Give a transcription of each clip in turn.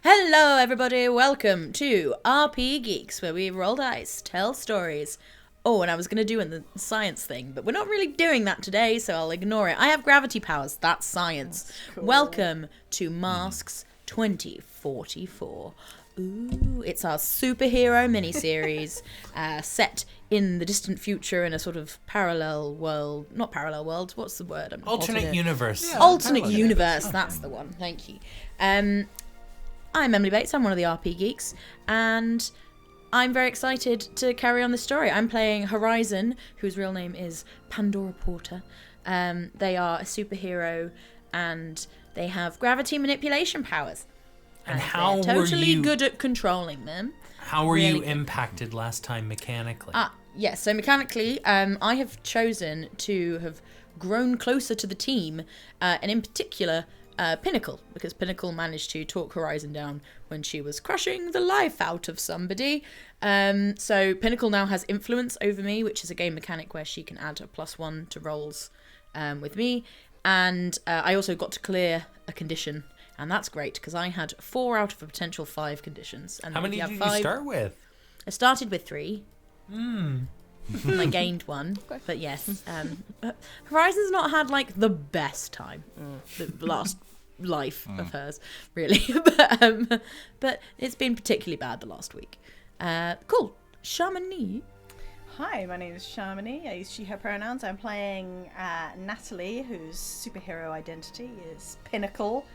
Hello, everybody. Welcome to RP Geeks, where we roll dice, tell stories. Oh, and I was going to do the science thing, but we're not really doing that today, so I'll ignore it. I have gravity powers. That's science. That's cool. Welcome to Masks 2044. Ooh, it's our superhero miniseries set in the distant future in a sort of parallel world. Not parallel world. What's the word? Alternate universe. Yeah, alternate universe. That's the one. Thank you. I'm Emily Bates, I'm one of the RP Geeks, and I'm very excited to carry on this story. I'm playing Horizon, whose real name is Pandora Porter. They are a superhero, and they have gravity manipulation powers. And how they're were totally you... good at controlling them. How were you impacted last time mechanically? Yes, so mechanically, I have chosen to have grown closer to the team, and in particular... Pinnacle, because Pinnacle managed to talk Horizon down when she was crushing the life out of somebody. So Pinnacle now has influence over me, which is a game mechanic where she can add a +1 to rolls with me. And I also got to clear a condition, and that's great, because I had 4 out of a potential 5 conditions. And how many did you start with? I started with 3. And I gained 1, but yes, Horizon's not had like the best time, the last life of hers, really, but it's been particularly bad the last week. Cool, Shamani. Hi, my name is Shamani. I use she/her pronouns. I'm playing Natalie, whose superhero identity is Pinnacle,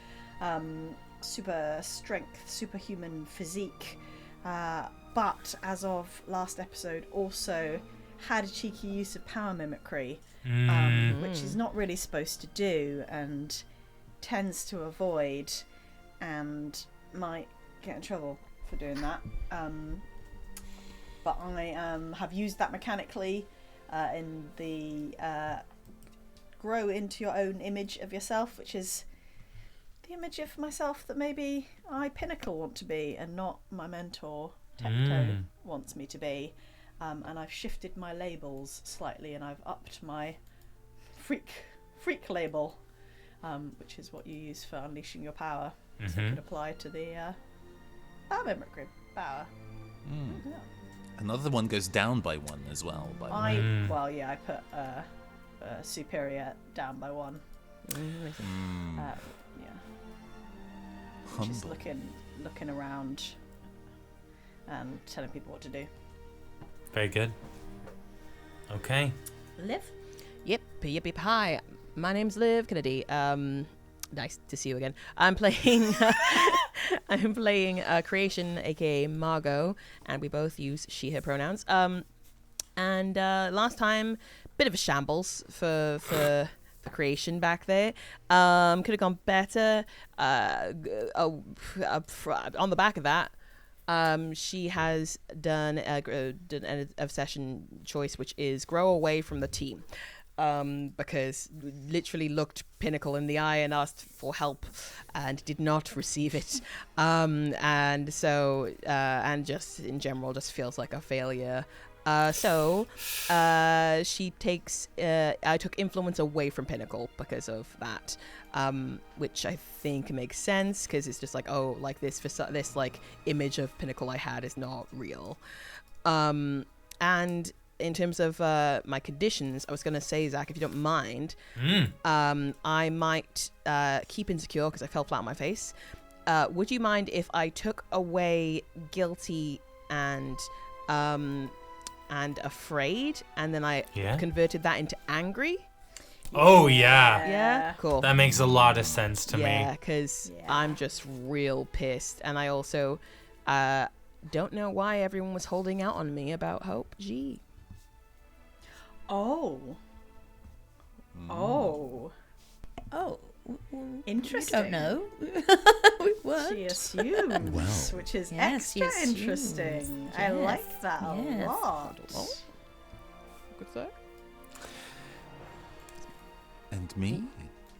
super strength, superhuman physique, but as of last episode, also had a cheeky use of power mimicry, which is not really supposed to do and tends to avoid and might get in trouble for doing that. But I have used that mechanically in the grow into your own image of yourself, which is the image of myself that maybe I, Pinnacle, want to be and not my mentor, Tecto, wants me to be. And I've shifted my labels slightly, and I've upped my freak label, which is what you use for unleashing your power. So it can apply to the power mimicry power. Yeah. Another one goes down by 1 as well. I put superior down by 1. Just looking around and telling people what to do. Very good. Okay. Liv? Yep. Hi, my name's Liv Kennedy. Nice to see you again. I'm playing Creation, aka Margot, and we both use she/her pronouns. And last time, bit of a shambles for Creation back there. Could have gone better. On the back of that, she has done an obsession choice, which is grow away from the team, because literally looked Pinnacle in the eye and asked for help and did not receive it, and so and just in general just feels like a failure. So she takes I took influence away from Pinnacle because of that, which I think makes sense, because it's just like, oh, like this like image of Pinnacle I had is not real. And in terms of my conditions, I was going to say, Zach, if you don't mind, I might keep insecure because I fell flat on my face. Would you mind if I took away guilty and afraid, and then I converted that into angry? Oh, yeah. Yeah? Cool. That makes a lot of sense to me. Yeah, because I'm just real pissed. And I also don't know why everyone was holding out on me about Hope G. Oh. Interesting. You don't know. We weren't. She assumes, which is extra interesting. Yes. I like that a lot. Good thought. And me?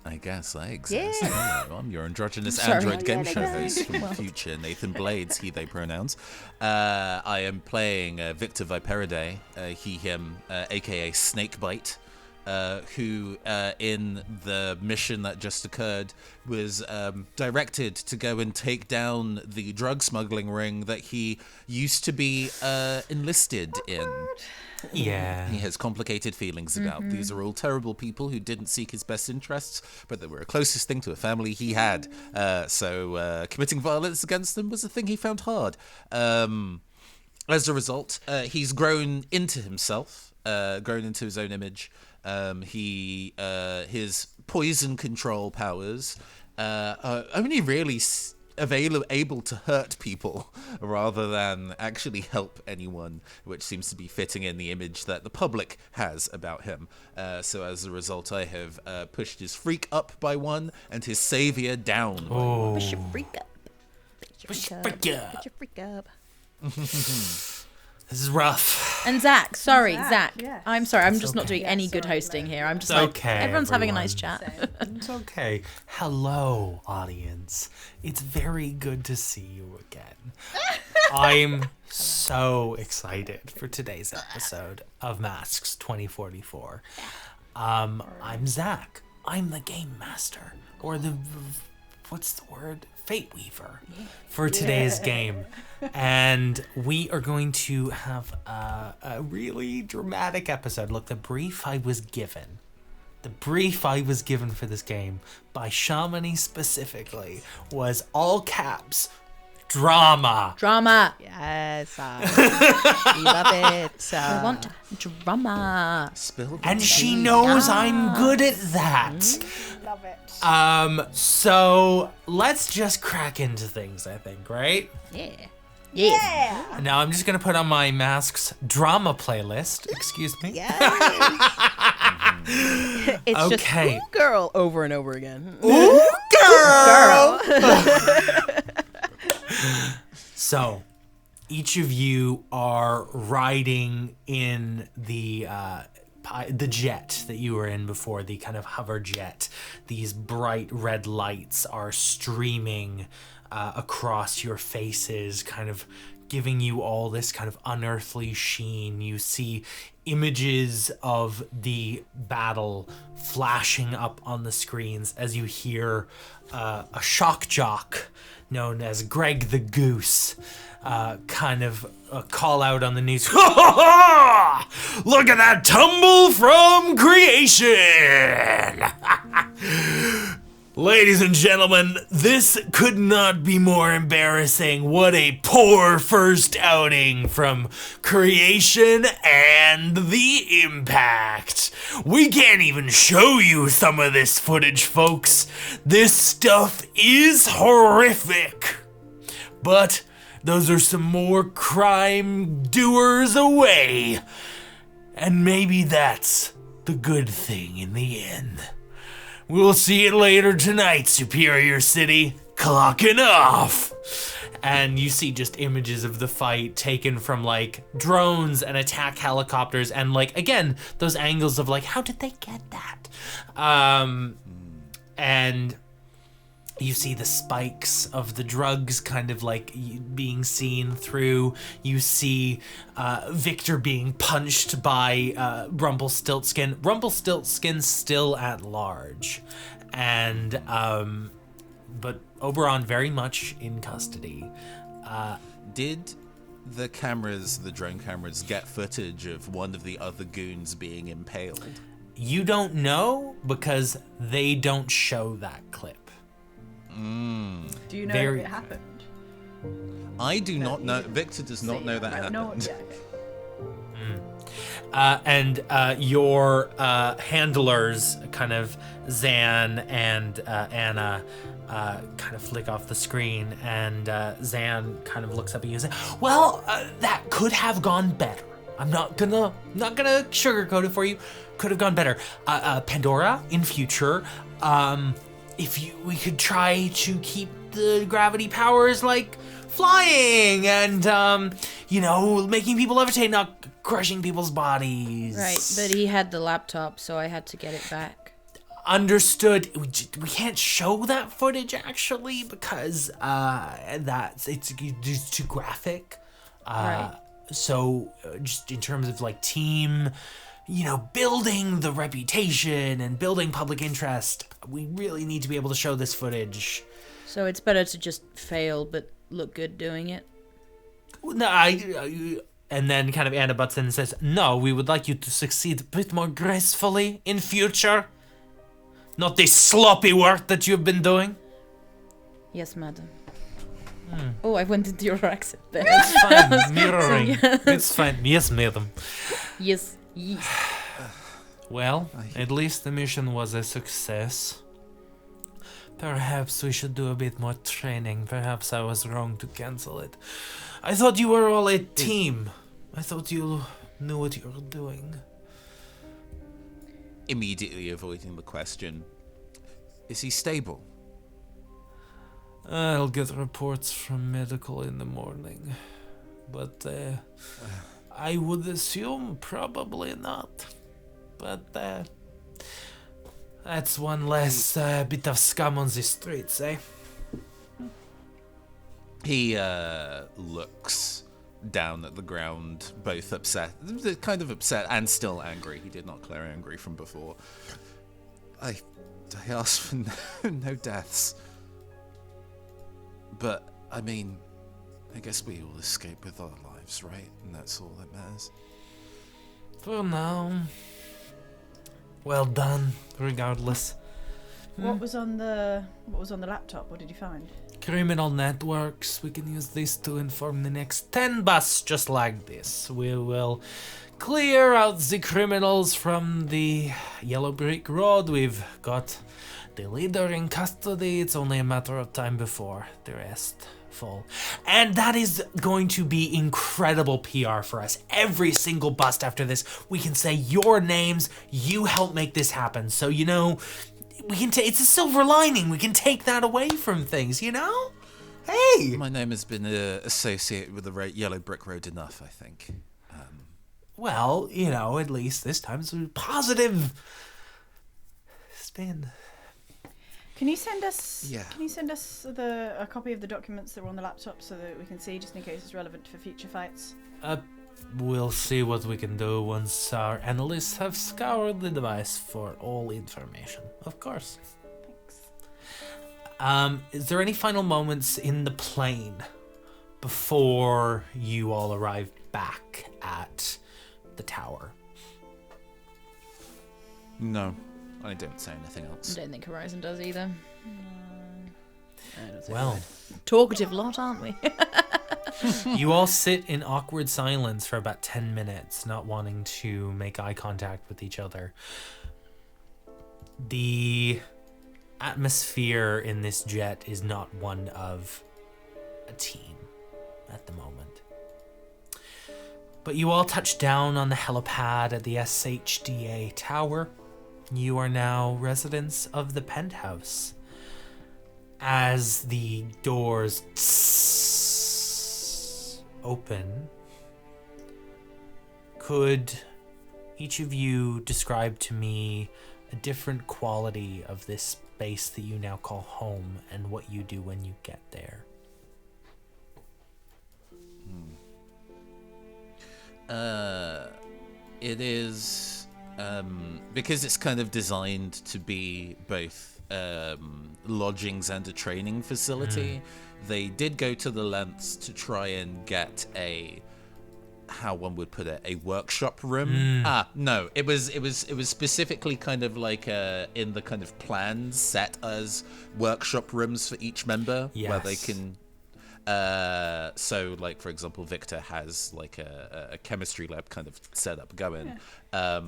I guess I exist. Hello, I'm your androgynous android game show host from the future, Nathan Blades, he, they pronouns. I am playing Victor Viperidae, he, him, aka Snakebite. who in the mission that just occurred was directed to go and take down the drug smuggling ring that he used to be enlisted in. Yeah. He has complicated feelings about. These are all terrible people who didn't seek his best interests, but they were the closest thing to a family he had. So committing violence against them was a thing he found hard. As a result, he's grown into himself, grown into his own image. His poison control powers are only really able to hurt people rather than actually help anyone, which seems to be fitting in the image that the public has about him. So as a result, I have pushed his freak up by 1 and his savior down by 1. Push your freak up. Push your freak up. Push your freak up. This is rough. And Zach, sorry, Zach. yes. I'm sorry, I'm just not okay. doing any good sorry, hosting no. here. I'm just It's like, okay, everyone's having a nice everyone. chat. It's okay. Hello, audience. It's very good to see you again. I'm so excited for today's episode of Masks 2044. I'm Zach. I'm the game master, or what's the word? Fate Weaver for today's game. And we are going to have a really dramatic episode. Look, the brief I was given for this game by Shamani specifically was all caps drama. Drama. Yes. We love it. I want drama. Spill the And she tea. knows I'm good at that. Love it. So let's just crack into things, I think, right? Yeah. Yeah. Now I'm just gonna put on my Masks drama playlist. Excuse me. Yeah. It's Okay. just ooh, girl over and over again. Ooh, girl. So, each of you are riding in the jet that you were in before, the kind of hover jet. These bright red lights are streaming across your faces, kind of giving you all this kind of unearthly sheen. You see images of the battle flashing up on the screens as you hear a shock jock known as Greg the Goose kind of call out on the news. Look at that tumble from creation! Ladies and gentlemen, this could not be more embarrassing. What a poor first outing from Creation and the Impact. We can't even show you some of this footage, folks. This stuff is horrific. But those are some more crime doers away. And maybe that's the good thing in the end. We'll see you later tonight, Superior City. Clocking off. And you see just images of the fight taken from like drones and attack helicopters and like, again, those angles of like, how did they get that? And you see the spikes of the drugs kind of like being seen through. You see Victor being punched by Rumpelstiltskin. Rumpelstiltskin's still at large. And, but Oberon very much in custody. Did the drone cameras, get footage of one of the other goons being impaled? You don't know because they don't show that clip. Do you know Very- if it happened? I do not know. Victor does not know that happened. No, yeah, okay. And your handlers, kind of Zan and Anna, kind of flick off the screen, and Zan kind of looks up at you and says, "Well, that could have gone better. I'm not gonna sugarcoat it for you. Could have gone better. Pandora, in future, we could try to keep the gravity powers like flying and making people levitate, not crushing people's bodies." Right, but he had the laptop, so I had to get it back. Understood. We can't show that footage actually because it's too graphic. Right. So just in terms of like team building the reputation and building public interest, we really need to be able to show this footage. So it's better to just fail but look good doing it. No, and then kind of Anna butts in and says, no, we would like you to succeed a bit more gracefully in future. Not this sloppy work that you've been doing. Yes, madam. Oh, I went into your accent there. It's fine, mirroring. yes. It's fine. Yes, madam. Yes. Well, at least the mission was a success. Perhaps we should do a bit more training. Perhaps I was wrong to cancel it. I thought you were all a team. I thought you knew what you were doing. Immediately avoiding the question, is he stable? I'll get reports from medical in the morning. But I would assume probably not. But that's one less bit of scum on the streets, eh? He looks down at the ground, both upset, kind of upset and still angry. He did not clear angry from before. I asked for no deaths. But, I mean, I guess we all escape with our lives, right? And that's all that matters. For now. Well done, regardless. What was on the laptop? What did you find? Criminal networks. We can use this to inform the next 10 busts just like this. We will clear out the criminals from the Yellow Brick Road. We've got the leader in custody. It's only a matter of time before the rest fall. And that is going to be incredible PR for us. Every single bust after this, we can say your names, you helped make this happen. So, we can it's a silver lining. We can take that away from things, Hey! My name has been associated with the Yellow Brick Road enough, I think. Well, at least this time it's a positive spin. Can you send us? Yeah. Can you send us a copy of the documents that were on the laptop so that we can see, just in case it's relevant for future fights? We'll see what we can do once our analysts have scoured the device for all information. Of course. Thanks. Is there any final moments in the plane before you all arrive back at the tower? No, I don't say anything I else. don't think Horizon does either. Well, Talkative lot, aren't we? you all sit in awkward silence for about 10 minutes, not wanting to make eye contact with each other. The atmosphere in this jet is not one of a team at the moment. But you all touch down on the helipad at the SHDA tower. You are now residents of the penthouse. As the doors open, could each of you describe to me a different quality of this space that you now call home and what you do when you get there? It is because it's kind of designed to be both lodgings and a training facility. They did go to the lengths to try and get how one would put it, a workshop room. No, it was specifically kind of like in the kind of plans set as workshop rooms for each member, where they can. So, like, for example, Victor has like a chemistry lab kind of setup going. Yeah.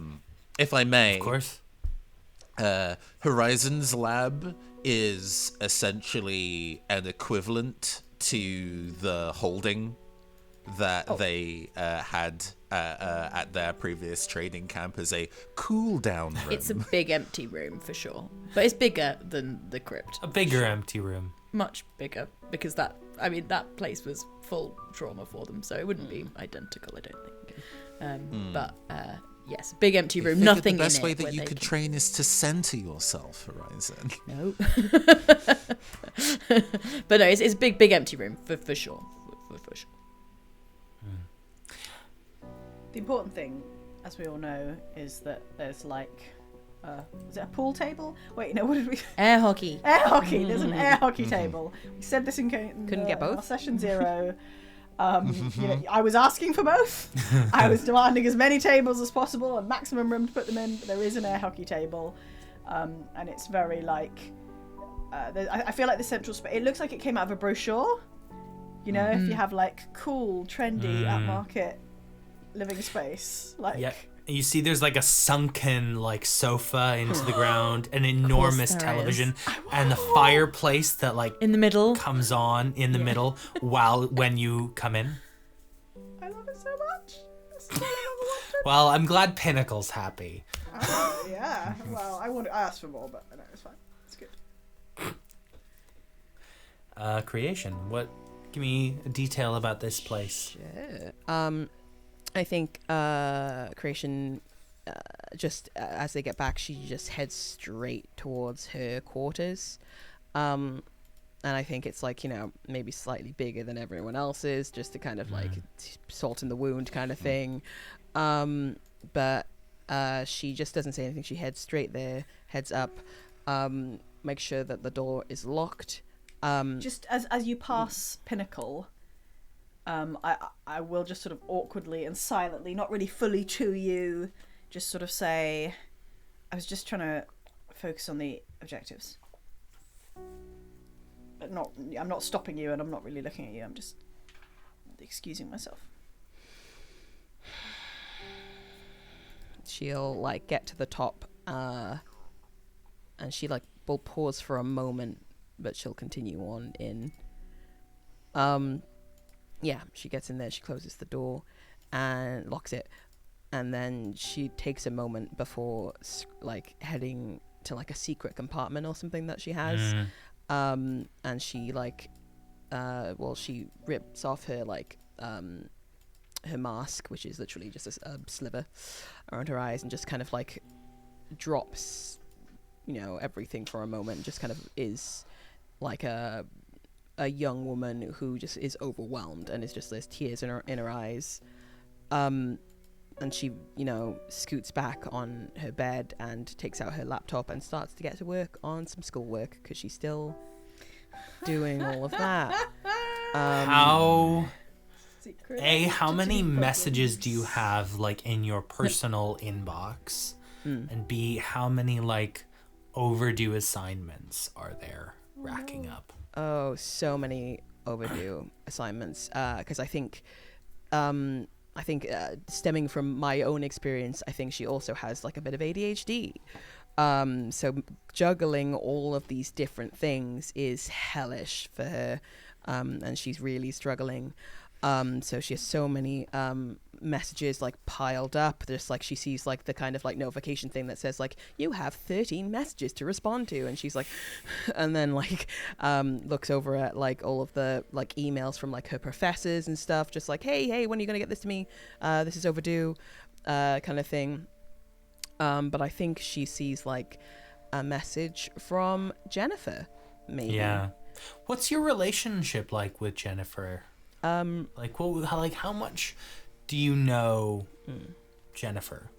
If I may, of course. Horizon's lab is essentially an equivalent to the holding that they had at their previous training camp as a cool down room. It's a big empty room for sure, but it's bigger than the crypt. A bigger empty room. Much bigger, because that place was full trauma for them, so it wouldn't be identical, I don't think. But yes, big empty room, nothing in it. The best way that you could train is to center yourself, Horizon. No. But no, it's a big empty room for sure. For sure. The important thing as we all know, is that there's like, is it a pool table? Wait, no, what did we? Air hockey. Air hockey. There's an air hockey table. We said this in Couldn't get both? our session 0. You know, I was asking for both. I was demanding as many tables as possible and maximum room to put them in. But there is an air hockey table, and it's very like. I feel like the central space. It looks like it came out of a brochure. You know, if you have like cool, trendy, upmarket living space, like. Yeah. You see there's like a sunken like sofa into the ground, an enormous there television, and the fireplace that like In the middle. comes on in the middle when you come in. I love it so much. It's so lovely. Well, I'm glad Pinnacle's happy. Yeah. Well, I asked for more, but no, it's fine. It's good. Creation. Give me a detail about this place. Yeah. I think Creation, just as they get back, she just heads straight towards her quarters. And I think it's like, you know, maybe slightly bigger than everyone else's, just to kind of like salt in the wound kind of thing. But she just doesn't say anything. She heads straight there, heads up, make sure that the door is locked. Just as you pass Pinnacle, I will just sort of awkwardly and silently, not really fully to you, just sort of say, I was just trying to focus on the objectives. But I'm not stopping you, and I'm not really looking at you. I'm just excusing myself. She'll like get to the top, and she like will pause for a moment, but she'll continue on in. Yeah, she gets in there, she closes the door and locks it, and then she takes a moment before like heading to like a secret compartment or something that she has. And she like she rips off her like her mask, which is literally just a sliver around her eyes, and just kind of like drops, you know, everything for a moment, just kind of is like a young woman who just is overwhelmed and is just, there's tears in her eyes. And she, you know, scoots back on her bed and takes out her laptop and starts to get to work on some schoolwork, because she's still doing all of that. How Secret. how many messages do you have like in your personal inbox? And B, how many like overdue assignments are there racking up? Oh, so many overdue assignments. Because I think stemming from my own experience, I think she also has like a bit of ADHD. So juggling all of these different things is hellish for her, and she's really struggling. So she has so many messages like piled up. There's like, she sees like the kind of like notification thing that says like, you have 13 messages to respond to, and she's like, and then like looks over at like all of the like emails from like her professors and stuff, just like, hey, when are you gonna get this to me? This is overdue, kind of thing. But I think she sees like a message from Jennifer, maybe. Yeah. What's your relationship like with Jennifer? How much do you know Jennifer?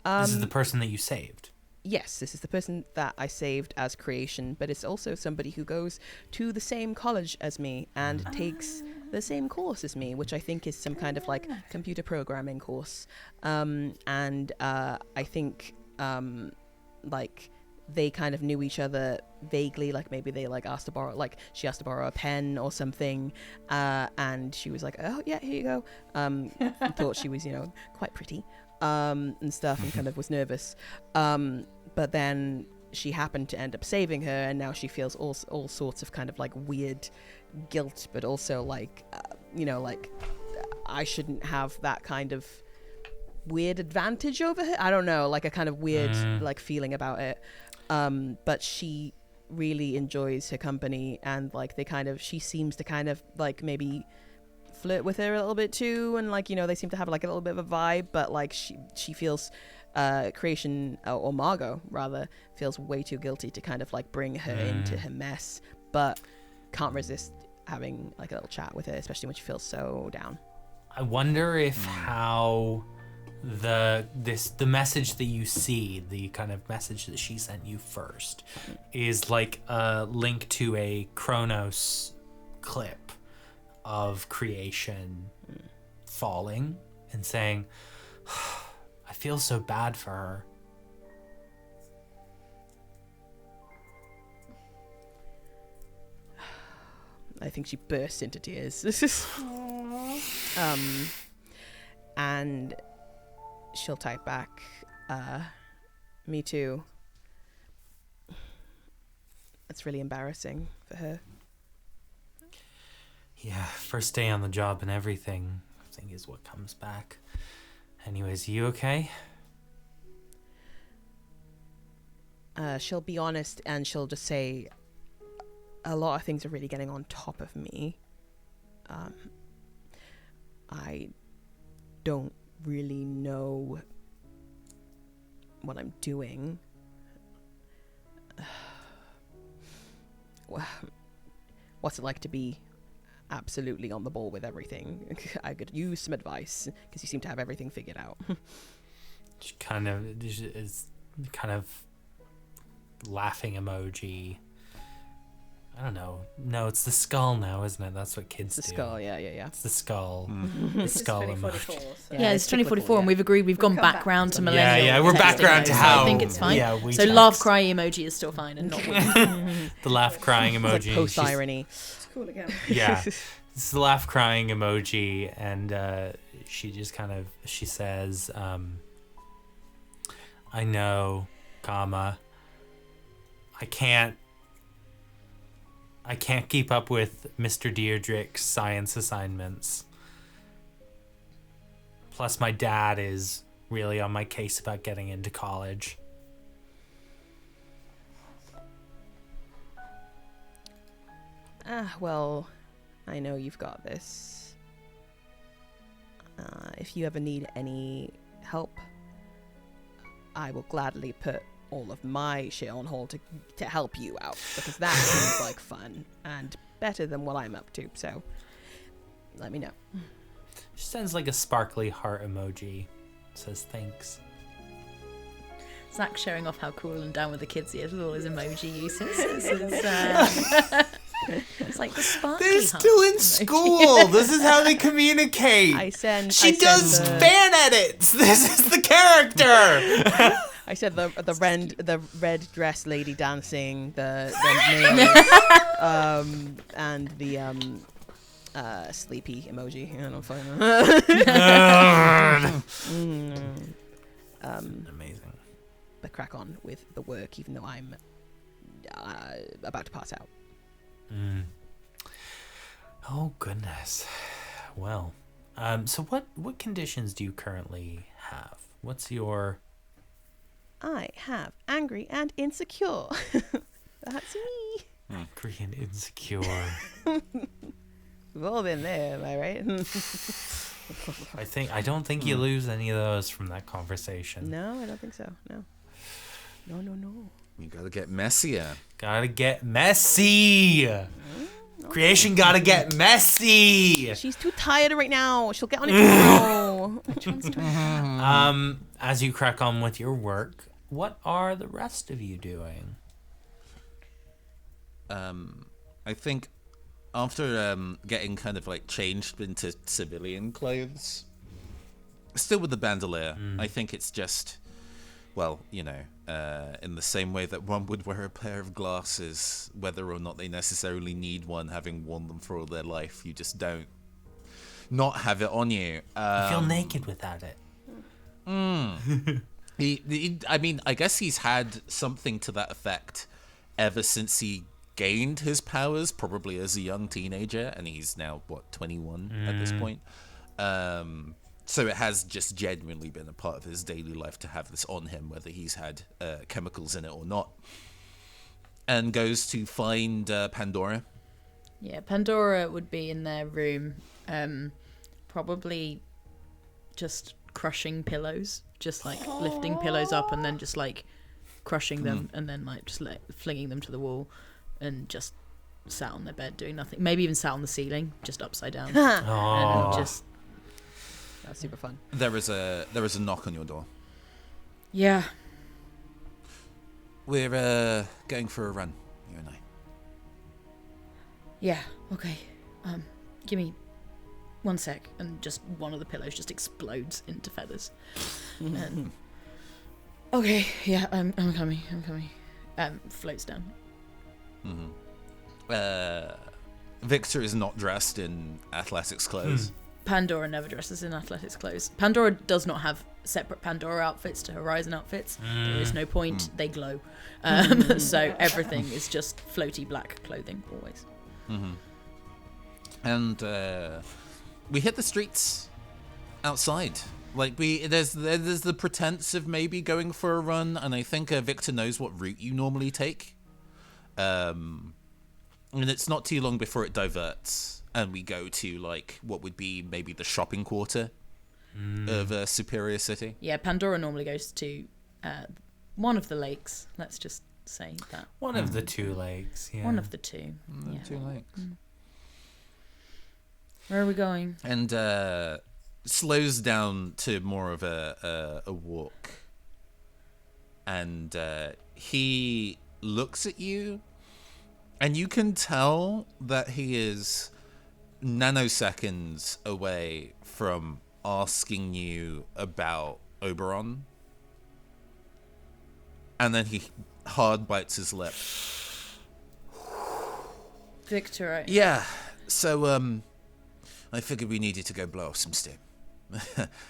This is the person that you saved. Yes, this is the person that I saved as Creation, but it's also somebody who goes to the same college as me and takes the same course as me, which I think is some kind of like computer programming course. And I think like they kind of knew each other vaguely, like maybe they like asked to borrow, like she asked to borrow a pen or something, and she was like, oh yeah, here you go. Thought she was, you know, quite pretty and stuff, and kind of was nervous, but then she happened to end up saving her, and now she feels all sorts of kind of like weird guilt, but also like you know, like I shouldn't have that kind of weird advantage over her. I don't know, like a kind of weird like feeling about it. But she really enjoys her company, and like she seems to kind of like maybe flirt with her a little bit too, and like, you know, they seem to have like a little bit of a vibe, but like she feels Creation, or Margot rather, feels way too guilty to kind of like bring her into her mess, but can't resist having like a little chat with her, especially when she feels so down. I wonder if how the message that you see, the kind of message that she sent you first, is like a link to a Chronos clip of creation falling and saying, I feel so bad for her. I think she burst into tears. And she'll type back, me too. It's really embarrassing for her. Yeah, first day on the job and everything, I think, is what comes back. Anyways, you okay? She'll be honest and she'll just say, a lot of things are really getting on top of me. I don't really know what I'm doing. What's it like to be absolutely on the ball with everything? I could use some advice because you seem to have everything figured out. She kind of is kind of laughing emoji. I don't know. No, it's the skull now, isn't it? That's what kids The do. skull, yeah. It's the skull. The This is skull 2044. emoji. So. Yeah, it's 2044, and we've agreed we've gone come back back round to to- millennial. Yeah, we're back texting round to though, so how- I think it's fine. yeah, we so text. laugh cry emoji is still fine, and not The laugh crying It's emoji. like post She's- irony. It's cool again. Yeah. It's the laugh crying emoji, and she just kind of, she says, I know, comma, I can't keep up with Mr. Deirdrick's science assignments. Plus, my dad is really on my case about getting into college. Well, I know you've got this. If you ever need any help, I will gladly put all of my shit on hold to help you out, because that seems like fun and better than what I'm up to, so let me know. She sends like a sparkly heart emoji. Says thanks. Zach showing off how cool and down with the kids he is with all his emoji uses. It's like the sparkly They're heart still in emoji. school. This is how they communicate. She does fan edits. This is the character. I said the red dress lady dancing, the nails, and the sleepy emoji. I don't know if Amazing. but crack on with the work, even though I'm about to pass out. Oh goodness. Well, so what conditions do you currently have? What's your? I have angry and insecure. That's me. Angry and insecure. We've all been there, am I right? I don't think you lose any of those from that conversation. No, I don't think so. No. You gotta get messier. Gotta get messy. Creation gotta get messy. She's too tired right now. She'll get on it tomorrow. Which one's doing that? As you crack on with your work, what are the rest of you doing? I think after getting kind of like changed into civilian clothes, still with the bandolier, I think it's just, well, you know, in the same way that one would wear a pair of glasses, whether or not they necessarily need one, having worn them for all their life, you just don't not have it on you. You feel naked without it. I mean, I guess he's had something to that effect ever since he gained his powers, probably as a young teenager, and he's now, 21 at this point. So it has just genuinely been a part of his daily life to have this on him, whether he's had chemicals in it or not. And goes to find Pandora. Yeah, Pandora would be in their room, probably just crushing pillows, just like lifting pillows up and then just like crushing them and then like just flinging them to the wall and just sat on their bed doing nothing. Maybe even sat on the ceiling, just upside down. And just That's super fun. There is a knock on your door. Yeah. We're going for a run, you and I. Yeah. Okay. Give me 1 sec, and just one of the pillows just explodes into feathers. And, okay. Yeah. I'm coming. Floats down. Victor is not dressed in athletics clothes. Pandora never dresses in athletics clothes. Pandora does not have separate Pandora outfits to Horizon outfits. There is no point. They glow. So everything is just floaty black clothing always. And we hit the streets outside. Like there's the pretense of maybe going for a run, and I think Victor knows what route you normally take. And it's not too long before it diverts, and we go to like what would be maybe the shopping quarter of Superior City. Yeah, Pandora normally goes to one of the lakes. Let's just say that. One of the 2 lakes. Yeah. One of the 2. Yeah. 2 lakes. Where are we going? And slows down to more of a walk. And he looks at you, and you can tell that he is nanoseconds away from asking you about Oberon. And then he hard bites his lip. Victor, Yeah, so I figured we needed to go blow off some steam.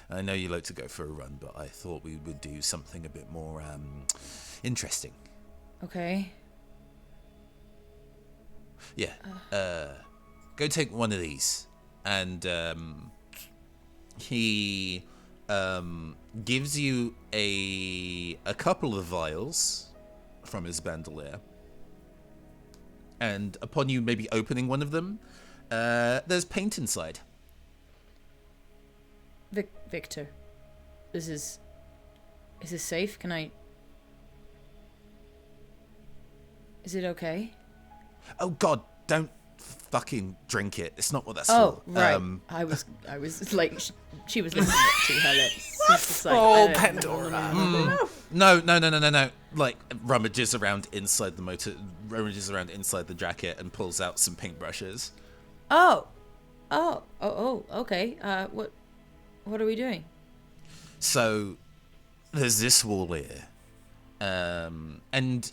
I know you like to go for a run, but I thought we would do something a bit more interesting. Okay. Yeah. Go take one of these. And he gives you a couple of vials from his bandolier. And upon you maybe opening one of them, there's paint inside. Victor, is this safe? Is it okay? Oh God, don't fucking drink it. It's not what that's Oh, for. right. I was like, she was lifting it to her lips. She was just like, Oh, Pandora. No. Like, rummages around inside the jacket and pulls out some paintbrushes. Oh, okay. What are we doing? So, there's this wall here. And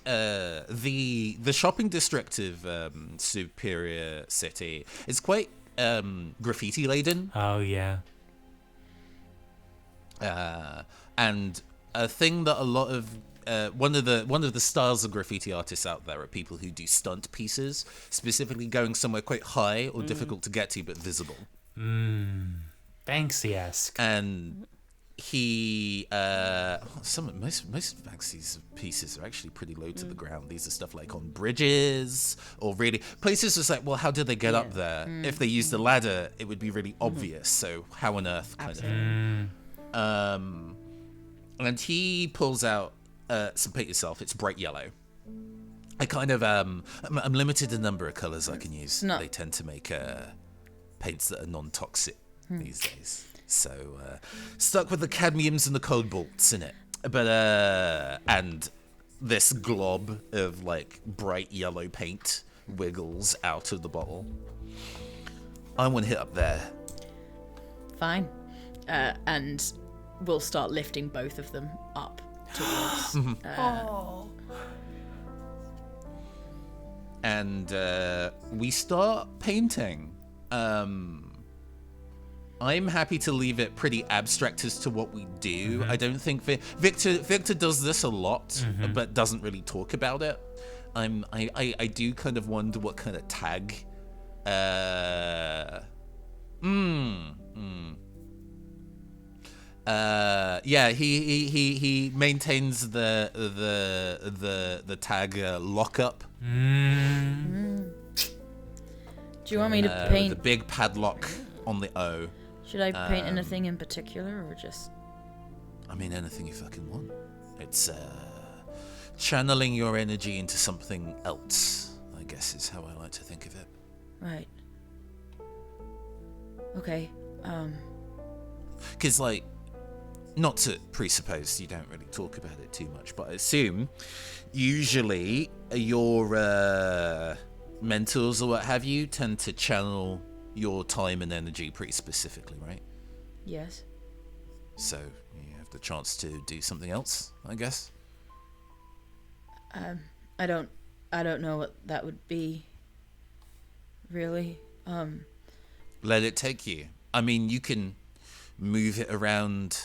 the shopping district of Superior City is quite graffiti laden. Oh, yeah. And a thing that a lot of one of the styles of graffiti artists out there are people who do stunt pieces, specifically going somewhere quite high or difficult to get to but visible. Banksy-esque. And he most Banksy's pieces are actually pretty low to the ground. These are stuff like on bridges or really places just like, well, how did they get up there? If they used a ladder, it would be really obvious. So how on earth kind of thing. And he pulls out some paint yourself. It's bright yellow. I kind of I'm limited in the number of colors I can use. No. They tend to make paints that are non-toxic these days. So stuck with the cadmiums and the cobalts in it. But and this glob of like bright yellow paint wiggles out of the bottle. I want to hit up there. Fine. And we'll start lifting both of them up towards. And we start painting. I'm happy to leave it pretty abstract as to what we do. I don't think Victor does this a lot, but doesn't really talk about it. I do kind of wonder what kind of tag. Yeah, he maintains the tag lockup. Do you want me to paint? The big padlock on the O. Should I paint anything in particular, or just? I mean, anything you fucking want. It's channeling your energy into something else, I guess is how I like to think of it. Right. Okay. Because, like, not to presuppose you don't really talk about it too much, but I assume usually your mentors or what have you tend to channel your time and energy pretty specifically, right? Yes. So you have the chance to do something else, I guess. I don't know what that would be. Really. Let it take you. I mean, you can move it around,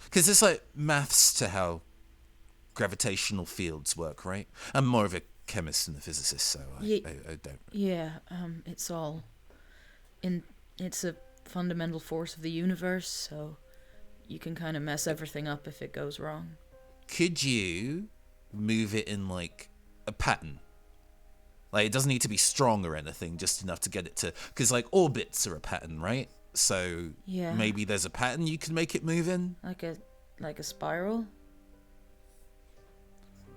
because there's like maths to how gravitational fields work, right? I'm more of a chemist than a physicist, so I don't. Yeah. It's all it's a fundamental force of the universe, so you can kind of mess everything up if it goes wrong. Could you move it in like a pattern? Like, it doesn't need to be strong or anything, just enough to get it to, because like orbits are a pattern, right? So Yeah. maybe there's a pattern you can make it move in. Like a spiral.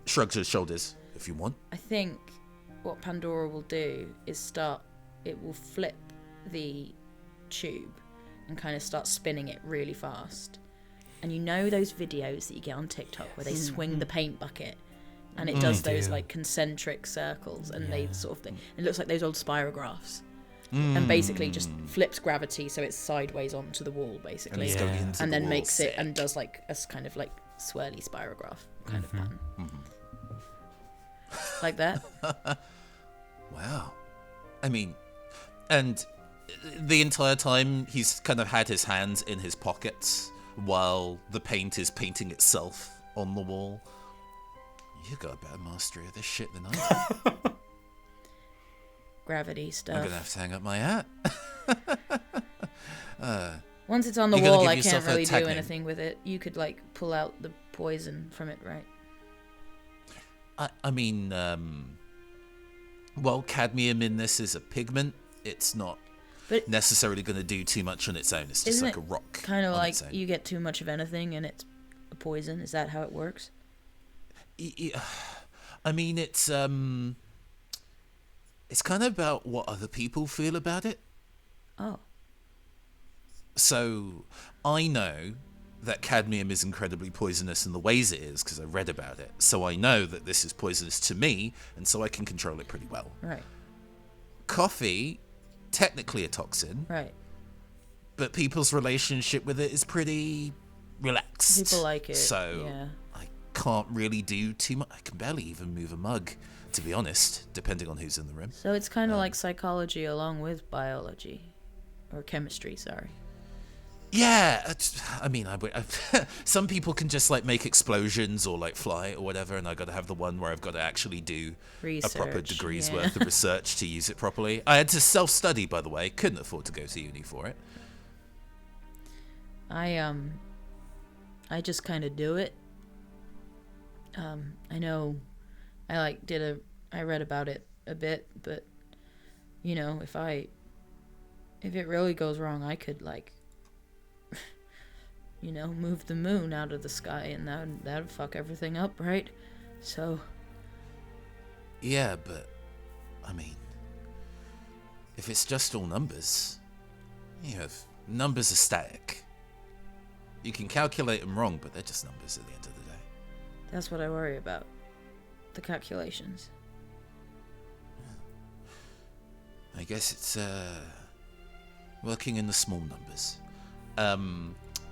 Shrugs his shoulders if you want. I think what Pandora will do is it will flip the tube and kind of start spinning it really fast. And you know those videos that you get on TikTok where they swing the paint bucket and it does those like concentric circles and they sort of thing. It looks like those old spirographs. And basically just flips gravity so it's sideways onto the wall basically. And it's going into And the then wall. makes it Sick. and does like a kind of like swirly spirograph kind of pattern. Like that. Wow. I mean, and the entire time he's kind of had his hands in his pockets while the paint is painting itself on the wall. You got a better mastery of this shit than I do. Gravity stuff. I'm gonna have to hang up my hat. Once it's on the You're gonna wall, give I yourself can't a really tag do name. anything with it. You could like pull out the poison from it, right? I mean, well, cadmium in this is a pigment. It's not But necessarily going to do too much on its own. It's just isn't like a it rock. kind of on like its own. you get too much of anything and it's a poison? Is that how it works? I mean, it's kind of about what other people feel about it. Oh, So I know that cadmium is incredibly poisonous in the ways it is because I read about it. So I know that this is poisonous to me, and so I can control it pretty well. right, Coffee, technically a toxin, right. but people's relationship with it is pretty relaxed. People like it. So yeah. I can't really do too much. I can barely even move a mug, to be honest, depending on who's in the room. So it's kind of like psychology along with biology, or chemistry. Sorry. Yeah, I mean, some people can just like make explosions or like fly or whatever, and I got to have the one where I've got to actually do a proper Research, degree's yeah. worth of research to use it properly. I had to self-study, by the way. Couldn't afford to go to uni for it. I just kind of do it. I know I read about it a bit, but you know, if it really goes wrong, I could like you know, move the moon out of the sky and that would fuck everything up, right? So Yeah, but I mean, if it's just all numbers, you know, numbers are static. You can calculate them wrong, but they're just numbers at the end of the day. that's what I worry about. The calculations. I guess it's working in the small numbers.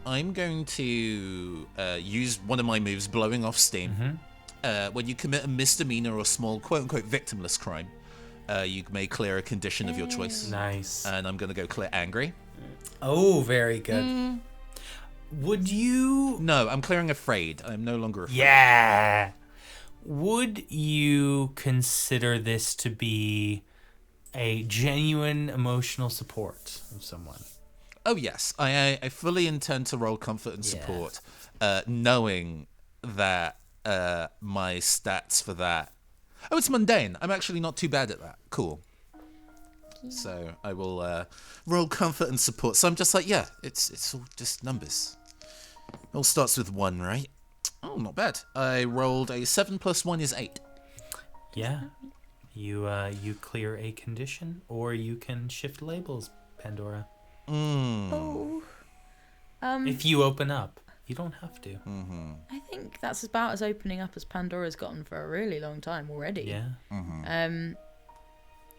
I'm going to use one of my moves, blowing off steam. When you commit a misdemeanor or small quote-unquote victimless crime, you may clear a condition of your choice. Nice. And I'm going to go clear angry. Oh, very good. Would you... No, I'm clearing afraid. I'm no longer afraid. Yeah. Would you consider this to be a genuine emotional support of someone? Oh, yes. I fully intend to roll comfort and support, knowing that my stats for that... Oh, it's mundane. I'm actually not too bad at that. Cool. So I will roll comfort and support. So I'm just like, yeah, it's all just numbers. It all starts with 1, right? Oh, not bad. I rolled a 7 plus 1 is 8. Yeah. You clear a condition, or you can shift labels, Pandora. Oh. If you open up, you don't have to. I think that's about as opening up as Pandora's gotten for a really long time already. Yeah.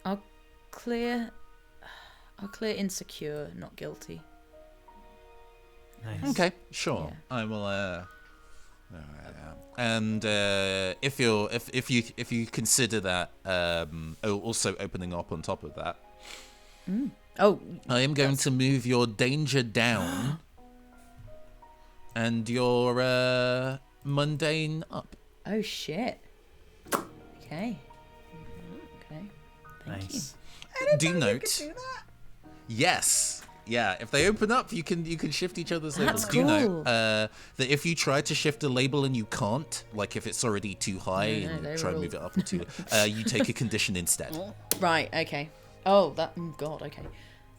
I'll clear insecure, not guilty. Nice. Okay, sure. Yeah. I will. And if you consider that also opening up on top of that, Oh, I am going to move your danger down and your mundane up. oh shit. Okay. Okay. Thank you. Nice. Do note. Yes. Yeah, if they open up, you can shift each other's labels. That's Do note cool. that if you try to shift a label and you can't, like if it's already too high No, and they try to rule. move it up too, you take a condition instead. Right. Okay. Oh, God. Okay.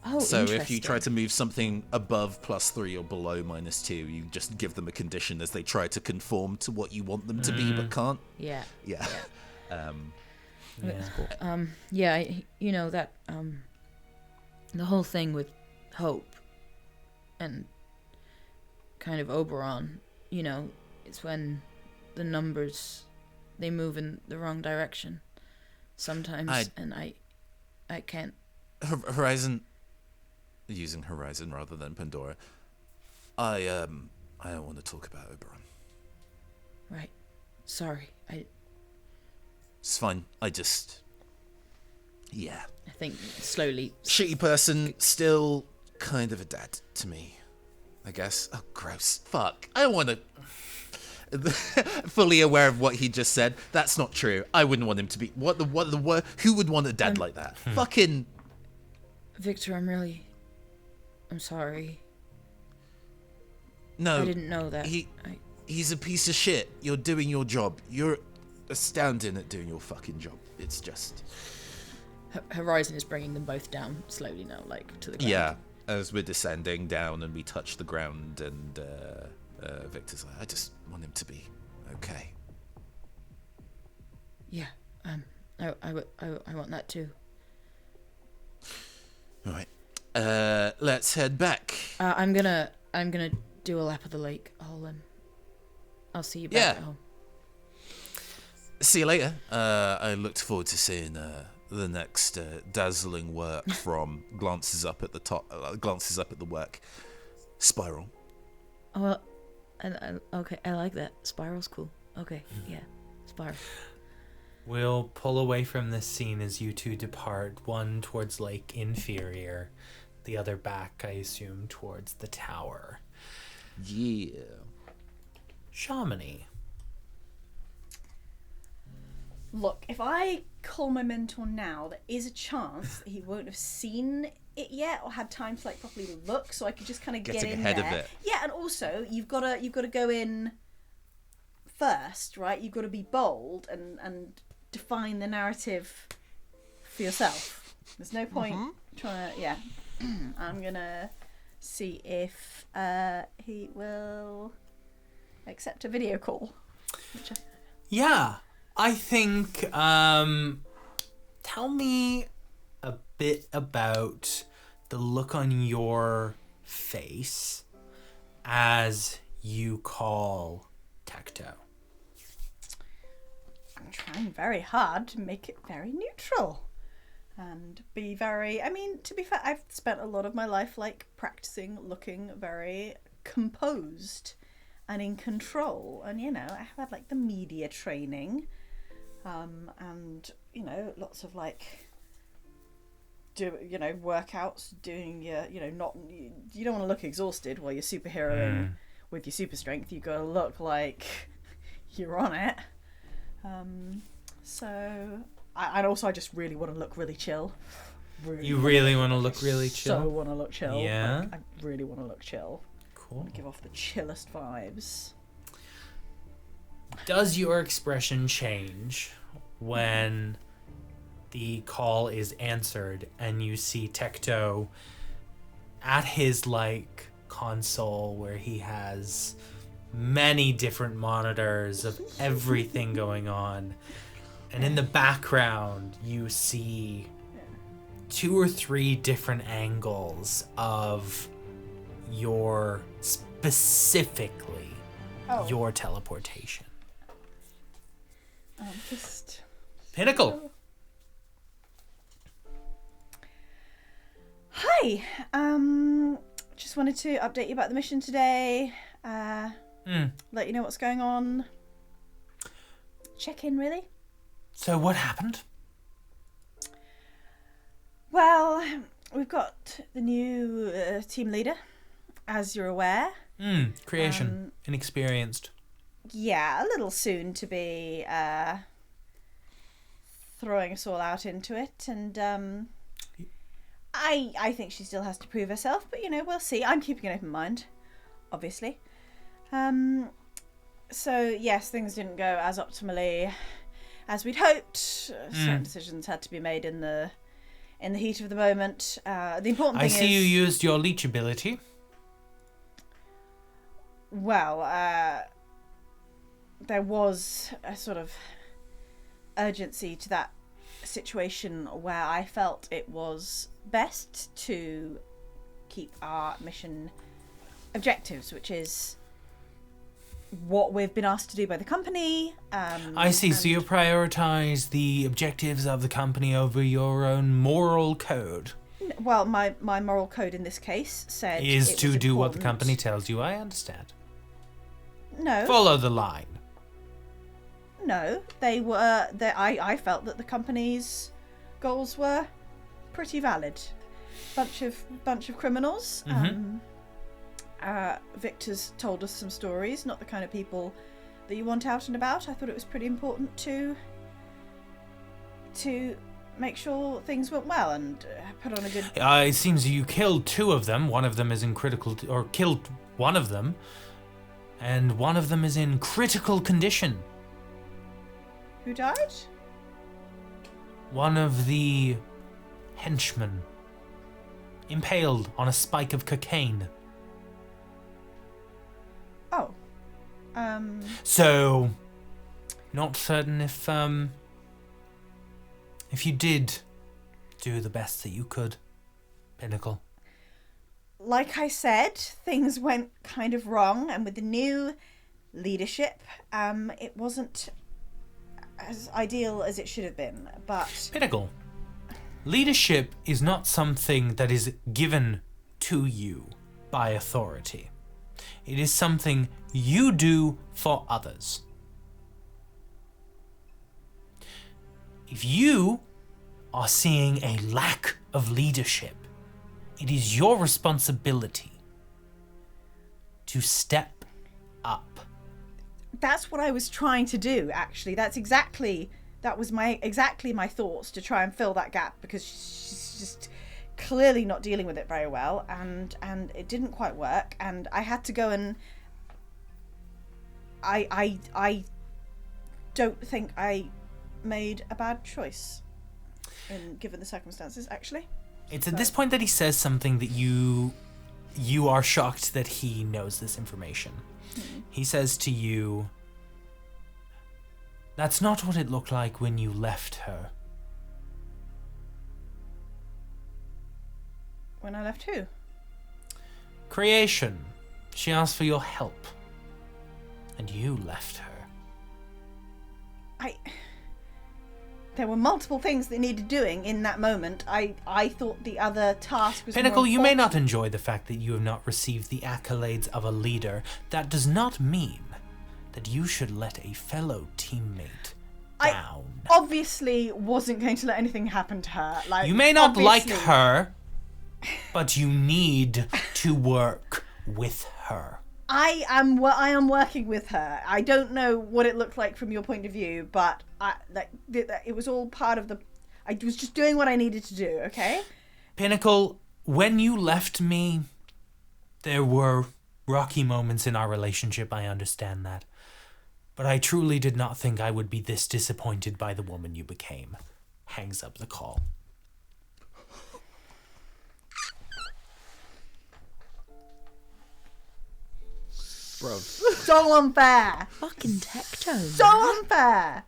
Oh, So if you interesting. try to move something above +3 or below -2, you just give them a condition as they try to conform to what you want them to be but can't. Yeah. Yeah. Yeah. Yeah. You know that. The whole thing with Hope and kind of Oberon, you know, it's when the numbers they move in the wrong direction sometimes, and I can't. Horizon, using Horizon rather than Pandora. I don't want to talk about Oberon. Right. Sorry. It's fine. Yeah. I think slowly. Shitty person, still kind of a dad to me, I guess. Oh, gross. Fuck. I don't want to... Fully aware of what he just said. That's not true. I wouldn't want him to be... Who would want a dad like that? Fucking... Victor, I'm sorry. No. I didn't know that. He's a piece of shit. You're doing your job. You're astounding at doing your fucking job. It's just... Horizon is bringing them both down slowly now, like to the ground. Yeah, as we're descending down and we touch the ground, and Victor's like, I just want him to be okay. Yeah. I want that too. All right. Let's head back. I'm gonna do a lap of the lake. I'll see you back Yeah. at home. See you later. I looked forward to seeing the next dazzling work from glances up at the work. Spiral. Oh, well, okay, I like that. Spiral's cool. Okay, yeah, Spiral. We'll pull away from this scene as you two depart, one towards Lake Inferior, the other back, I assume, towards the tower. Yeah. Chamonix. Look, if I call my mentor now, there is a chance that he won't have seen it yet or had time to like properly look, so I could just kind of get Getting in ahead there. of it. Yeah, and also you've got to go in first, right? You've got to be bold and define the narrative for yourself. There's no point trying to. Yeah, I'm gonna see if he will accept a video call. Yeah, I think, tell me a bit about the look on your face as you call Tecto. I'm trying very hard to make it very neutral and be very, I mean, to be fair, I've spent a lot of my life like practicing looking very composed and in control, and you know, I've had like the media training, and you know, lots of like workouts, doing your, you don't want to look exhausted while you're superheroing with your super strength. You gotta look like you're on it. And also I just really want to look really chill. You really want to look really chill? So want to look chill. Yeah? Like, I really want to look chill. Cool. Give off the chillest vibes. Does your expression change when the call is answered and you see Tecto at his like console where he has many different monitors of everything going on, and in the background you see 2 or 3 different angles of specifically Oh. your teleportation. Just... Pinnacle. Hi. Just wanted to update you about the mission today. Let you know what's going on. Check in, really. So what happened? Well, we've got the new team leader, as you're aware. Creation. Inexperienced. Yeah, a little soon to be throwing us all out into it, and I think she still has to prove herself, but we'll see. I'm keeping an open mind, obviously. So yes, things didn't go as optimally as we'd hoped. Certain decisions had to be made in the heat of the moment. The important thing I see you used your leech ability. Well, there was a sort of urgency to that situation where I felt it was best to keep our mission objectives, which is what we've been asked to do by the company. I see. So you prioritize the objectives of the company over your own moral code. Well, my moral code in this case said Is it to was do what the important. company tells you. I understand. No. Follow the line. No, they were. I felt that the company's goals were pretty valid. Bunch of criminals. Victor's told us some stories. Not the kind of people that you want out and about. I thought it was pretty important to make sure things went well and put on a good. It seems you killed two of them. One of them is in or killed one of them, and one of them is in critical condition. Who died? One of the henchmen, impaled on a spike of cocaine. Oh. So, not certain if you did do the best that you could, Pinnacle. Like I said, things went kind of wrong, and with the new leadership, it wasn't as ideal as it should have been. But Pinnacle, leadership is not something that is given to you by authority. It is something you do for others. If you are seeing a lack of leadership, it is your responsibility to step up. that's what I was trying to do, actually. That was exactly my thoughts, to try and fill that gap, because she's just clearly not dealing with it very well, and it didn't quite work, and I had to go and I don't think I made a bad choice given the circumstances, actually. It's at this point that he says something that you are shocked that he knows this information. He says to you, "That's not what it looked like when you left her." When I left who? Creation. She asked for your help, and you left her. There were multiple things that needed doing in that moment. I thought the other task was Pinnacle, more you may not important. enjoy the fact that you have not received the accolades of a leader. That does not mean that you should let a fellow teammate down. I obviously wasn't going to let anything happen to her. You may not like obviously. her, but you need to work with her. I am working with her. I don't know what it looked like from your point of view, but it was all part of the. I was just doing what I needed to do. Okay. Pinnacle, when you left me, there were rocky moments in our relationship. I understand that. But I truly did not think I would be this disappointed by the woman you became. Hangs up the call. Bro. So unfair. Fucking Tectone. So unfair.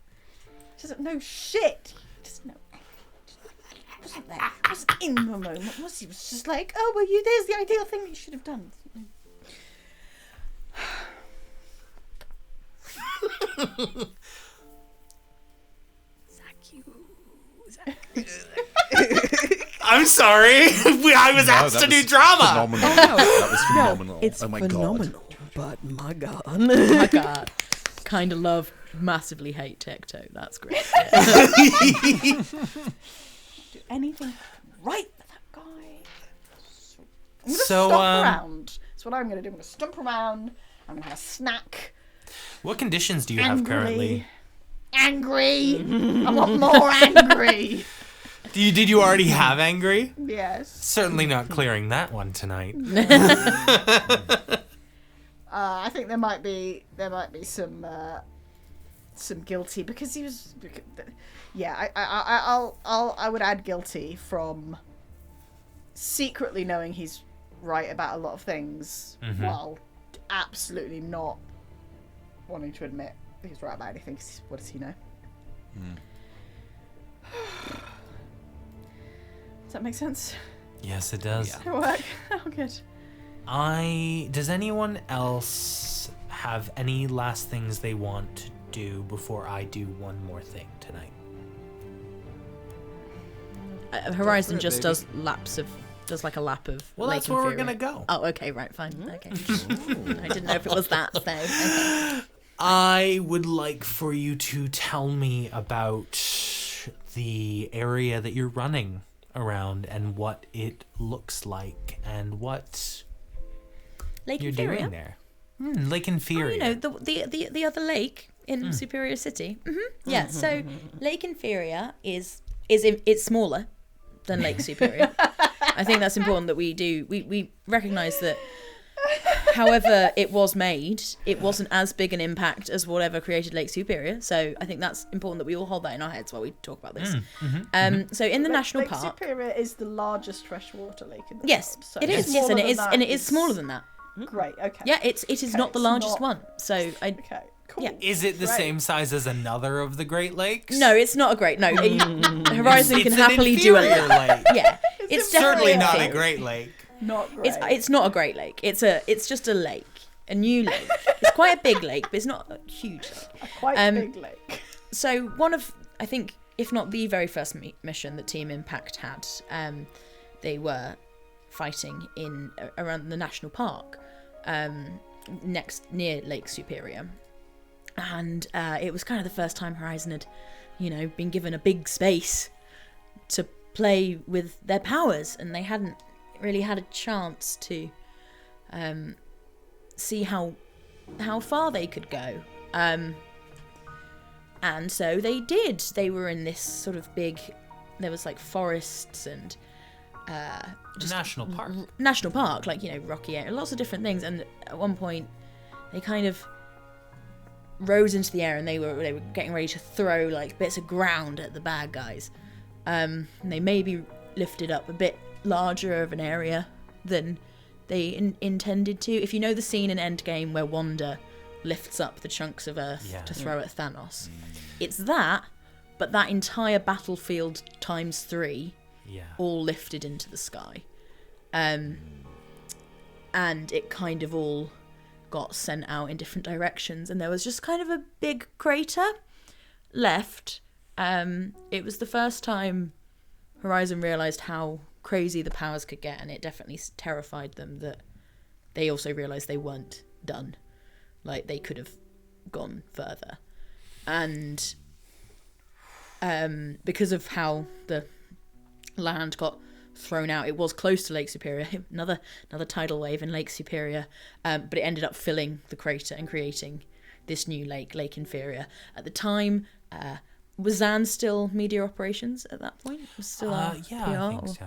She doesn't know shit. Doesn't know. wasn't there. He was in the moment, was he? He was just like, oh, well, there's the ideal thing you should have done. I'm sorry. I was asked to do drama. Phenomenal. That was phenomenal. It's oh my phenomenal, god. but my God. Oh my god. Kind of love, massively hate Tecto. That's great. Do anything right with that guy. I'm going to So, stomp around. That's what I'm going to do. I'm going to stomp around. I'm going to have a snack. What conditions do you have currently? Angry. I want more angry. Did you already have angry? Yes. Certainly not clearing that one tonight. I think there might be some guilty because he was. Yeah, I would add guilty from secretly knowing he's right about a lot of things while absolutely not wanting to admit he's right about anything. 'Cause what does he know? Does that make sense? Yes, it does. Did it work? Oh, good. Does anyone else have any last things they want to do before I do one more thing tonight? Horizon it, just baby. does like a lap of. Well, Lake that's where we're Inferior. gonna go. Oh, okay, right, fine. Okay. I didn't know if it was that. So, okay. I would like for you to tell me about the area that you're running around and what it looks like and what Lake you're Inferior. doing there. Lake Oh, Inferior. you know, the other lake in Superior City. Yeah, so Lake Inferior it's smaller than Lake Superior. I think that's important that we recognise that however it was made, it wasn't as big an impact as whatever created Lake Superior. So I think that's important that we all hold that in our heads while we talk about this. So in the national Lake park, Superior is the largest freshwater lake in the yes, world. So it is. Yes, smaller and than it is smaller than that. Great. Okay. Yeah, it is Okay, not the it's largest not- one. So I. Okay. Cool. Yeah. Is it the Great. same size as another of the Great Lakes? No, it's not a great. No, Horizon can It's happily an do a inferior lake. lake. Yeah, it's Certainly definitely not a inferior. Great Lake. Not great. It's not a great lake. It's just a lake, a new lake. It's quite a big lake, but it's not a huge lake. a quite big lake. So one of, I think, if not the very first mission that Team Impact had, they were fighting around the national park, near Lake Superior, and it was kind of the first time Horizon had, been given a big space to play with their powers, and they hadn't really had a chance to see how far they could go. And so they did. They were in this sort of big, there was like forests and National Park. national park, like, rocky area, lots of different things. And at one point they kind of rose into the air and they were getting ready to throw like bits of ground at the bad guys. And they maybe lifted up a bit larger of an area than they intended to. If you know the scene in Endgame where Wanda lifts up the chunks of Earth to throw at Thanos, it's that, but that entire battlefield times 3, all lifted into the sky. And it kind of all got sent out in different directions, and there was just kind of a big crater left. It was the first time Horizon realised how crazy the powers could get, and it definitely terrified them that they also realised they weren't done. Like, they could have gone further. And because of how the land got thrown out, it was close to Lake Superior, another tidal wave in Lake Superior, but it ended up filling the crater and creating this new Lake Inferior. At the time, was Zan still media operations at that point? Was still our Yeah, PR, I think or- so,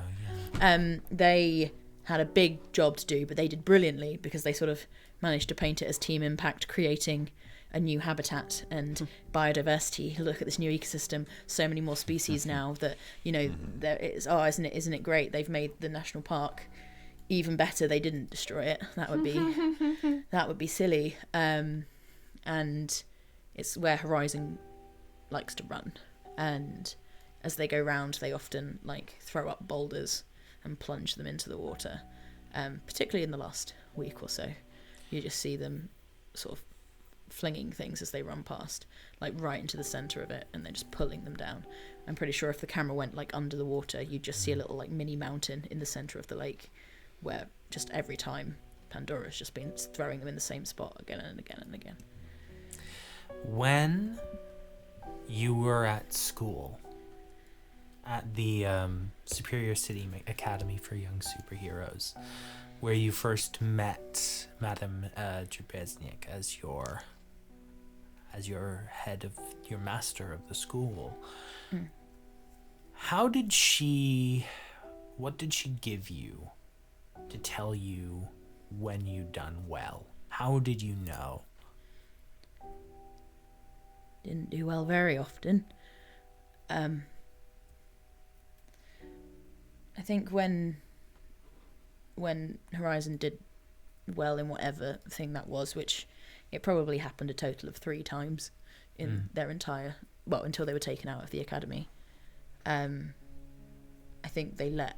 yeah. They had a big job to do, but they did brilliantly because they sort of managed to paint it as Team Impact, creating a new habitat and biodiversity. Look at this new ecosystem, so many more species now that, there is. Oh, isn't it great? They've made the national park even better. They didn't destroy it. That would be silly. And it's where Horizon likes to run, and as they go round, they often like throw up boulders and plunge them into the water. Particularly in the last week or so, you just see them sort of flinging things as they run past, like right into the center of it, and then just pulling them down. I'm pretty sure if the camera went like under the water, you'd just see a little like mini mountain in the center of the lake, where just every time Pandora's just been throwing them in the same spot again and again and again. When you were at school, at the Superior City Academy for Young Superheroes, where you first met Madame Trebeznik as your head of your master of the school. What did she give you to tell you when you'd done well? How did you know? Didn't do well very often. I think when Horizon did well in whatever thing that was, which it probably happened a total of 3 times in their entire, well, until they were taken out of the academy. I think they let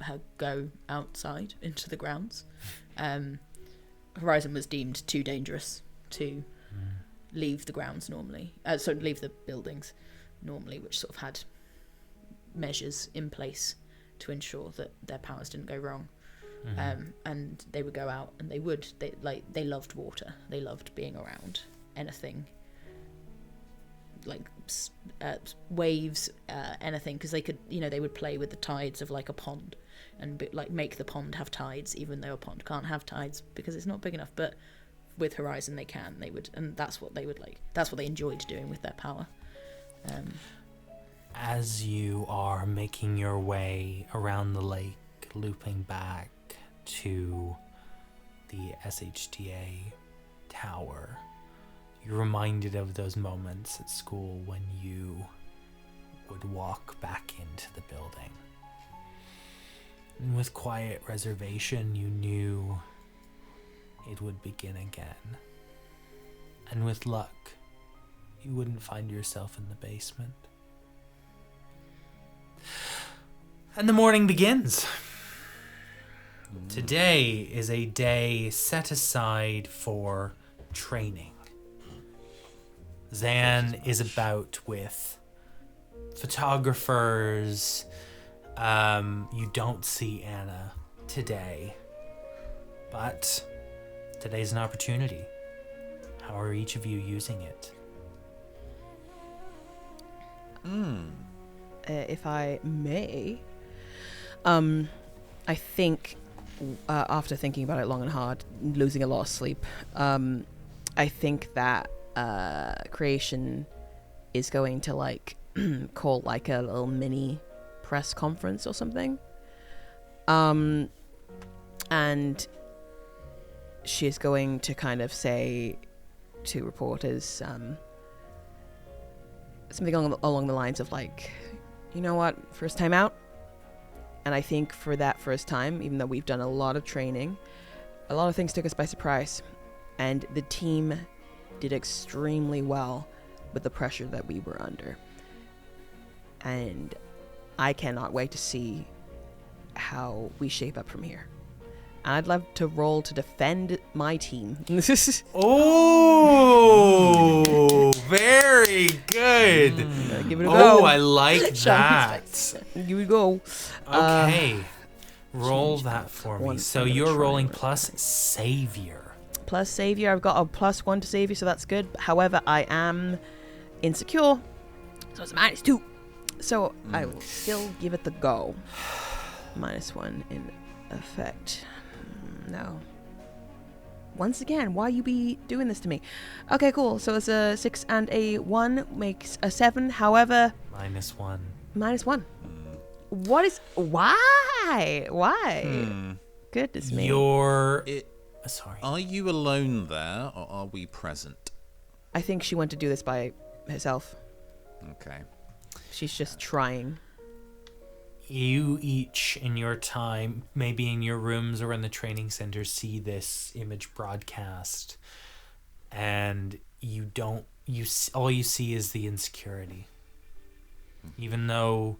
her go outside into the grounds. Horizon was deemed too dangerous to leave the grounds normally, leave the buildings normally, which sort of had measures in place to ensure that their powers didn't go wrong. And they would go out, and they loved water. They loved being around anything like waves, anything, because they could, they would play with the tides of like a pond and make the pond have tides, even though a pond can't have tides because it's not big enough. But with Horizon they can. They would, and that's what they would like. That's what they enjoyed doing with their power. As you are making your way around the lake, looping back to the SHTA tower, you're reminded of those moments at school when you would walk back into the building. And with quiet reservation, you knew it would begin again. And with luck, you wouldn't find yourself in the basement. And the morning begins. Today is a day set aside for training. Zan is about with photographers. You don't see Anna today, but today's an opportunity. How are each of you using it? If I may, I think after thinking about it long and hard, losing a lot of sleep, I think that Creation is going to call like a little mini press conference or something, and she's going to kind of say to reporters something along the lines of you know what, first time out. And I think for that first time, even though we've done a lot of training, a lot of things took us by surprise, and the team did extremely well with the pressure that we were under. And I cannot wait to see how we shape up from here. And I'd love to roll to defend my team. Oh, very good. Give it a go. Oh, I like that. Give it a go. Okay. Roll that for me. one. So I'm gonna you're try rolling and- plus Savior. Plus Savior, I've got a +1 to Savior, so that's good. However, I am insecure, so it's a -2. So I will still give it the go. -1 in effect. No. Once again, why you be doing this to me? Okay, cool. So it's a 6 and a 1 makes a 7. However, -1. -1. What is... Why? Why? Goodness me. Sorry. Are you alone there, or are we present? I think she went to do this by herself. Okay. She's just trying. You each in your time, maybe in your rooms or in the training center, see this image broadcast, and all you see is the insecurity. Even though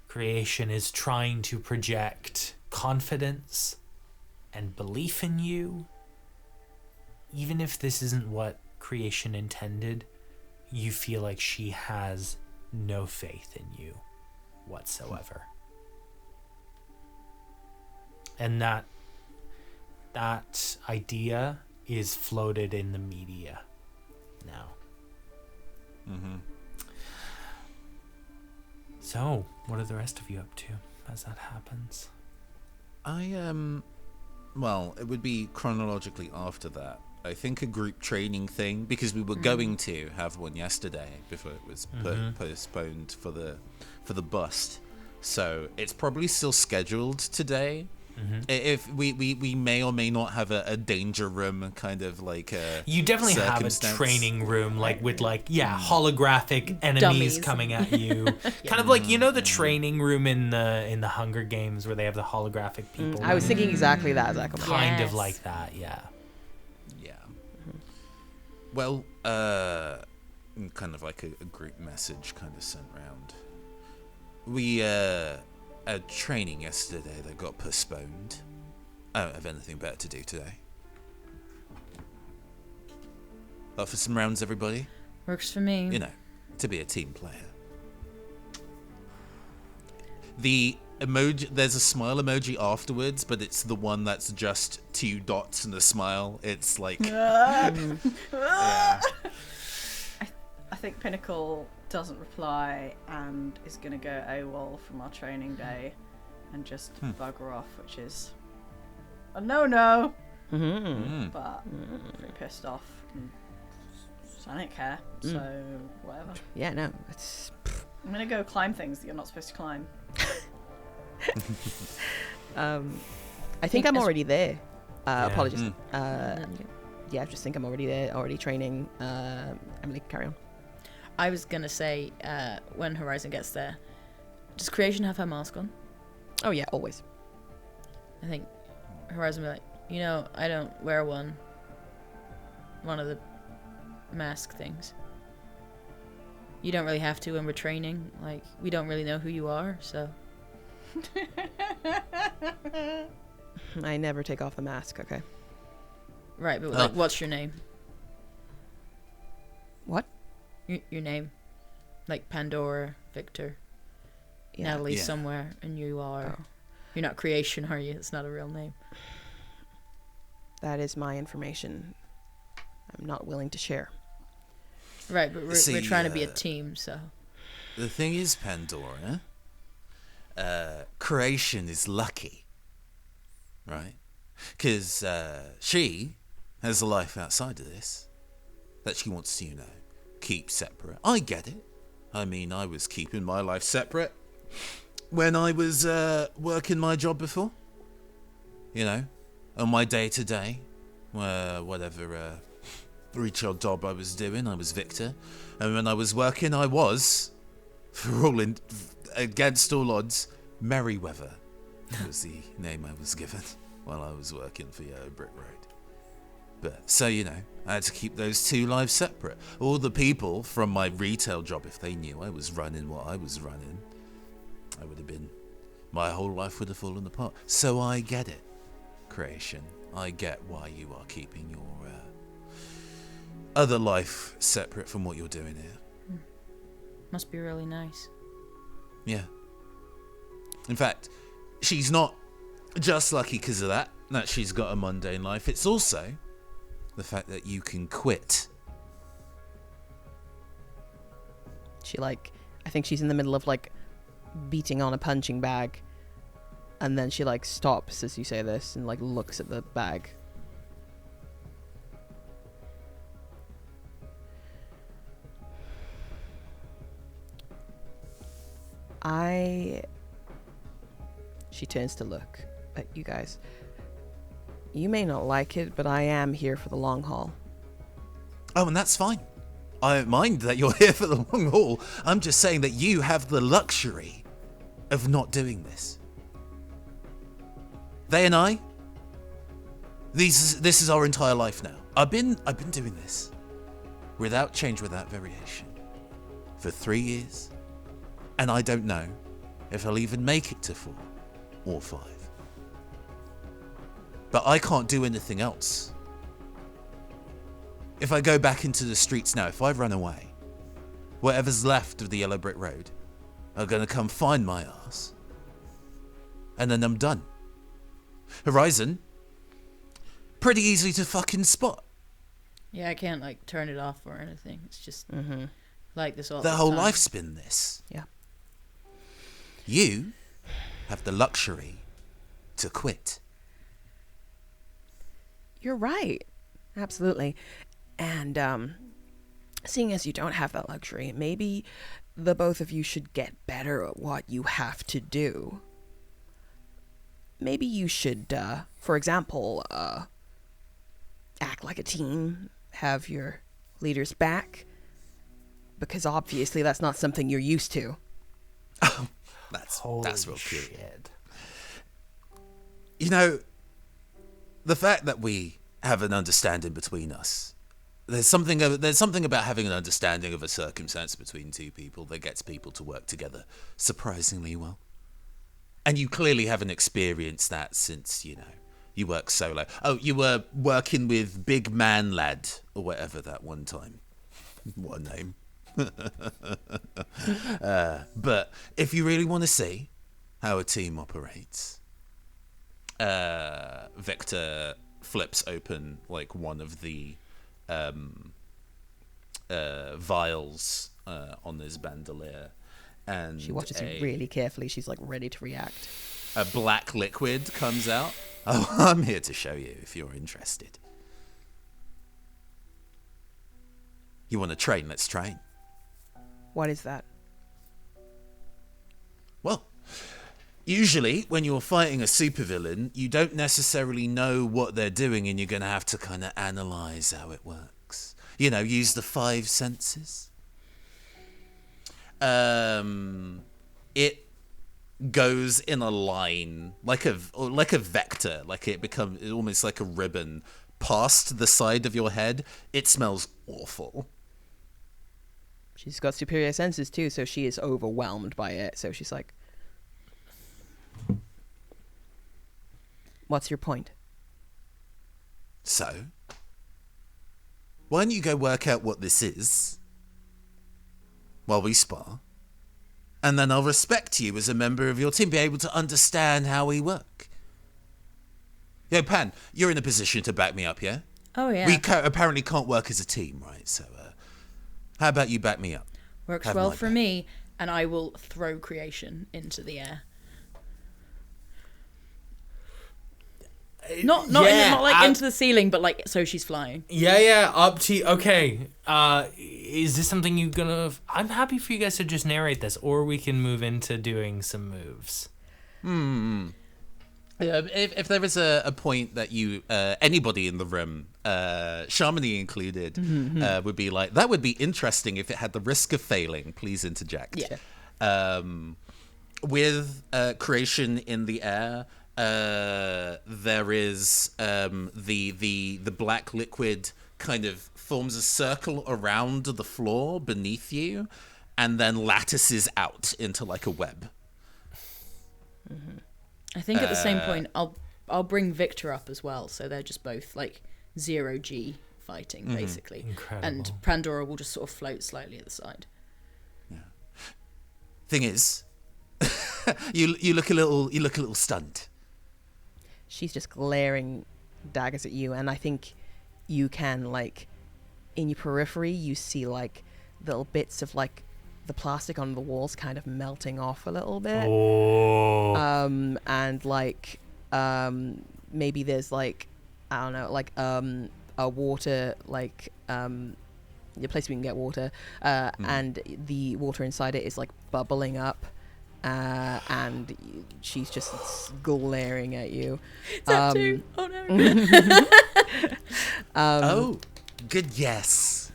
creation is trying to project confidence and belief in you, even if this isn't what creation intended, you feel like she has no faith in you whatsoever. And that idea is floated in the media now. Mm-hmm. So, what are the rest of you up to as that happens? Well, it would be chronologically after that. I think a group training thing, because we were going to have one yesterday before it was postponed for the bust. So it's probably still scheduled today. If we may or may not have a danger room, kind of like a you definitely have a training room, like with holographic enemies Dummies. coming at you, kind of like the training room in the Hunger Games where they have the holographic people. I was thinking exactly that, Zach. Kind of Yes. like that, yeah. Yeah. Well, kind of like a group message kind of sent round. We had training yesterday that got postponed. I don't have anything better to do today. Up for some rounds, everybody? Works for me. You know, to be a team player. The emoji, there's a smile emoji afterwards, but it's the one that's just 2 dots and a smile. It's like... I think Pinnacle doesn't reply and is going to go AWOL from our training day and just bugger off, which is a no-no. But I'm pretty pissed off. So I don't care. So whatever. Yeah, no, it's. I'm going to go climb things that you're not supposed to climb. I think I'm already there. Apologies. Yeah, I just think I'm already there, already training. Emily, carry on. I was gonna say, when Horizon gets there, does Creation have her mask on? Oh yeah, always. I think Horizon will be like, I don't wear one. One of the mask things. You don't really have to when we're training. Like, we don't really know who you are, so. I never take off the mask, okay? Right, but like, what's your name? What? Your name. Like Pandora, Victor, Yeah. Natalie's somewhere, and you are. Oh. You're not Creation, are you? It's not a real name. That is my information. I'm not willing to share. Right, but we're See, trying to be a team, so. The thing is, Pandora, Creation is lucky, right? Because she has a life outside of this that she wants to, keep separate. I get it. I mean, I was keeping my life separate when I was working my job before. On my day-to-day, whatever retail job I was doing, I was Victor. And when I was working, I was, against all odds, Merryweather was the name I was given while I was working for Brick Road. But, so, I had to keep those 2 lives separate. All the people from my retail job, if they knew I was running what I was running, my whole life would have fallen apart. So I get it, Creation. I get why you are keeping your other life separate from what you're doing here. Must be really nice. Yeah. In fact, she's not just lucky because of that she's got a mundane life. It's also the fact that you can quit. She I think she's in the middle of beating on a punching bag, and then she stops as you say this and looks at the bag. She turns to look at you guys. You may not like it, but I am here for the long haul. Oh, and that's fine. I don't mind that you're here for the long haul. I'm just saying that you have the luxury of not doing this. They and I, this is our entire life now. I've been doing this without change, without variation, for 3 years. And I don't know if I'll even make it to 4 or 5. But I can't do anything else. If I go back into the streets now, if I run away, whatever's left of the yellow brick road are gonna come find my ass. And then I'm done. Horizon, pretty easy to fucking spot. Yeah, I can't like turn it off or anything. It's just like this all Their the whole time. life's been this. Yeah. You have the luxury to quit. You're right. Absolutely. And seeing as you don't have that luxury, maybe the both of you should get better at what you have to do. Maybe you should, for example, act like a team, have your leaders back, because obviously that's not something you're used to. That's Holy real cute. shit. You know, the fact that we have an understanding between us, there's something about having an understanding of a circumstance between two people that gets people to work together surprisingly well. And you clearly haven't experienced that since, you work solo. Oh, you were working with Big Man Lad or whatever that one time. What a name. But if you really want to see how a team operates, Victor flips open like one of the vials on his bandolier, and She watches you really carefully. She's like ready to react. a black liquid comes out. Oh, I'm here to show you if you're interested. You want to train? Let's train. What is that? Well, usually when you're fighting a supervillain, you don't necessarily know what they're doing, and you're going to have to kind of analyze how it works. Use the 5 senses. It goes in a line like a vector, like it becomes almost like a ribbon past the side of your head. It smells awful. She's got superior senses too, so she is overwhelmed by it. So she's like, what's your point? So, why don't you go work out what this is while we spar? And then I'll respect you as a member of your team, be able to understand how we work. Yo, Pan, you're in a position to back me up, yeah? Oh yeah, We apparently can't work as a team, right? So, how about you back me up? works have well my for back. me, and I will throw creation into the air. Not into the ceiling, but like so she's flying. Yeah, up to you. Okay, is this something you gonna... I'm happy for you guys to just narrate this, or we can move into doing some moves. If there is a point that you, anybody in the room, Shamini included, would be like, that would be interesting if it had the risk of failing, please interject. Yeah. With creation in the air, there is the black liquid kind of forms a circle around the floor beneath you, and then lattices out into like a web. I think at the same point I'll bring Victor up as well, so they're just both like 0G fighting basically. Incredible. And Pandora will just sort of float slightly at the side. Thing is, you look a little stunned. She's just glaring daggers at you, and I think you can, like, in your periphery, you see like little bits of like the plastic on the walls kind of melting off a little bit. Oh. And like maybe there's like, I don't know, like a water, like a place we can get water, and the water inside it is like bubbling up, and she's just glaring at you. Tattoo. Oh no. Oh, good guess.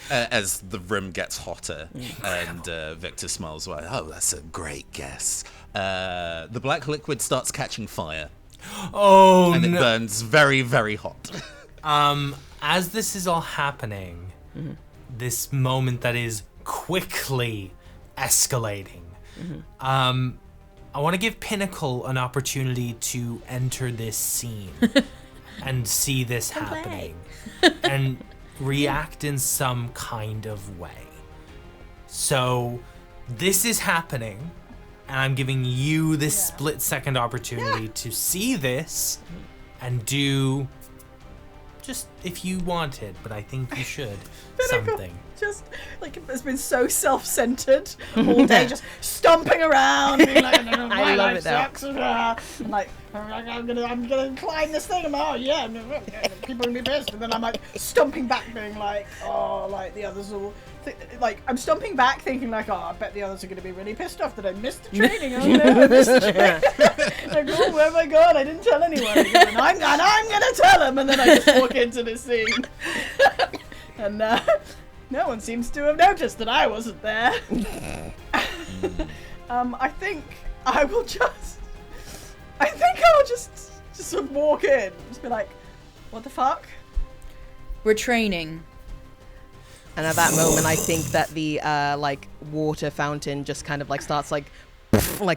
As the room gets hotter, and Victor smiles away. Oh, that's a great guess. The black liquid starts catching fire, Oh, and it no. burns very, very hot. As this is all happening, this moment that is quickly escalating I want to give Pinnacle an opportunity to enter this scene and see this happening and react in some kind of way. So this is happening, and I'm giving you this split-second opportunity to see this and do just if you wanted, but I think you should, something. Just like it's been so self-centered all day, just stomping around, being like, I love it though. sucks, and like I'm gonna climb this thing, and people will be pissed, and then I'm like stomping back, being like, oh, like the others will. Like I'm stomping back, thinking like, oh, I bet the others are going to be really pissed off that I missed the training. Oh no, I missed the training. Like, oh, where have I gone? I didn't tell anyone. And I'm going to tell them. And then I just walk into this scene, and no one seems to have noticed that I wasn't there. I think I will just sort of walk in, just be like, what the fuck? We're training. And at that moment, I think that the like water fountain just kind of like starts like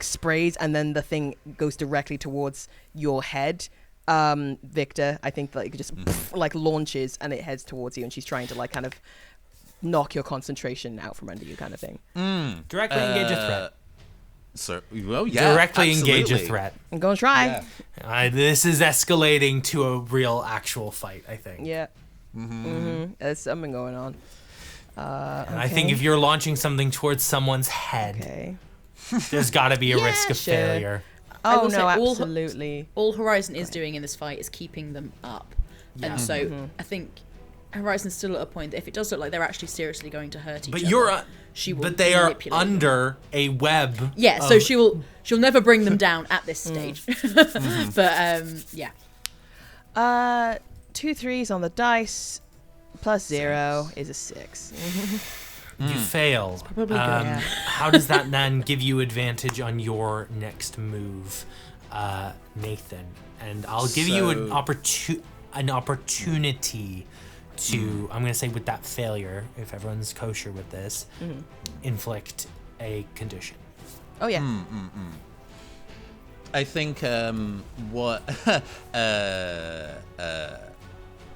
sprays, and then the thing goes directly towards your head, Victor. I think like it just like launches and it heads towards you, and she's trying to like kind of knock your concentration out from under you, kind of thing. Directly engage a threat. So, well, yeah, Directly engage a absolutely. threat. I'm gonna try. Yeah. This is escalating to a real, actual fight, I think. Yeah. There's something going on. And I think if you're launching something towards someone's head, Okay. there's got to be a risk of sure. failure. I Oh will say no, all- absolutely. All Horizon is doing in this fight is keeping them up. And so I think Horizon's still at a point that if it does look like they're actually seriously going to hurt each But other, she will but they are manipulate them. under a web. Yeah, so of- she'll never bring them down at this stage. But yeah. 2 3s on the dice, plus 0 is a 6. You fail. probably good. Yeah. How does that then give you advantage on your next move, Nathan? And I'll give you an opportunity to, I'm going to say with that failure, if everyone's kosher with this, inflict a condition. Oh yeah. I think what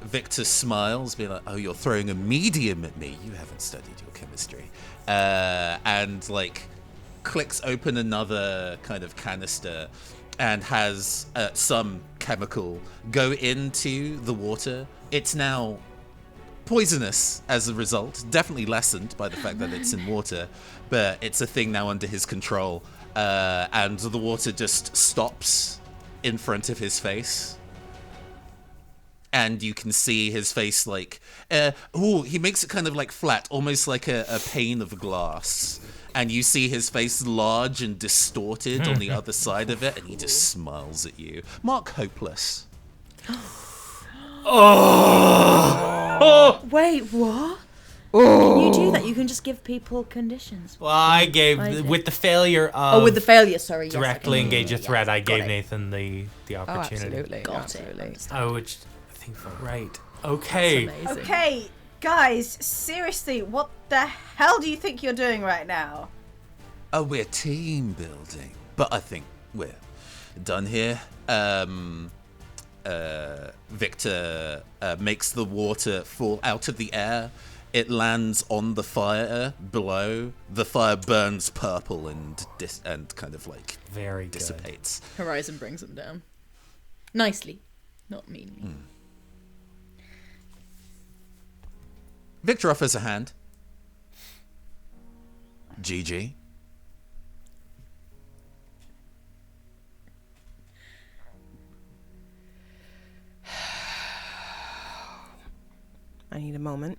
Victor smiles, being like, "Oh, you're throwing a medium at me. You haven't studied your chemistry," and like clicks open another kind of canister and has some chemical go into the water. It's now poisonous as a result, definitely lessened by the fact that it's in water, but it's a thing now under his control, and the water just stops in front of his face. And you can see his face like, he makes it kind of like flat, almost like a pane of glass. And you see his face large and distorted on the other side of it, and he just smiles at you. Mark Hopeless. Wait, what? Can you do that? You can just give people conditions. Well, I gave, I did. with the failure of With the failure, sorry. Yes, directly okay. engage a threat, I Got gave it. Nathan the Oh, opportunity. absolutely. Got absolutely. it. Oh, which I think felt right. Okay. Amazing. Okay, guys, seriously, what the hell do you think you're doing right now? Oh, we're team building. But I think we're done here. Victor makes the water fall out of the air. It lands on the fire below. The fire burns purple and kind of like Very good. dissipates. Horizon brings them down. Nicely, not meanly. Victor offers a hand. GG. I need a moment.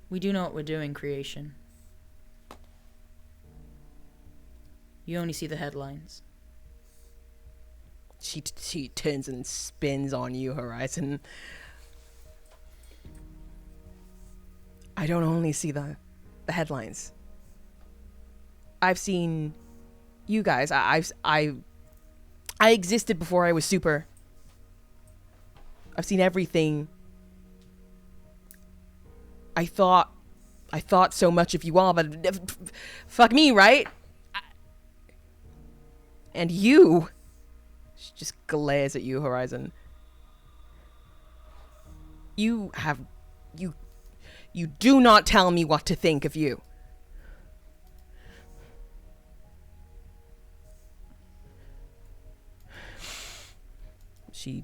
We do know what we're doing, creation. You only see the headlines. She turns and spins on you, Horizon. I don't only see the headlines. I've seen you guys. I existed before I was super. I've seen everything. I thought so much of you all, but fuck me, right? And you, she just glares at you, Horizon. You do not tell me what to think of you. She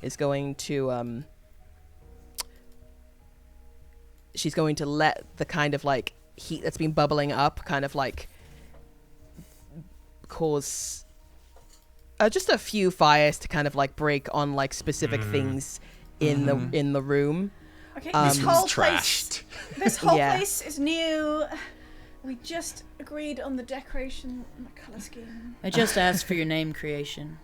is going to, she's going to let the kind of like heat that's been bubbling up kind of like cause just a few fires to kind of like break on like specific things in the room. Okay, This this one's whole trashed. This whole Yeah. place is new. We just agreed on the decoration and the colour scheme. I just asked for your name, creation.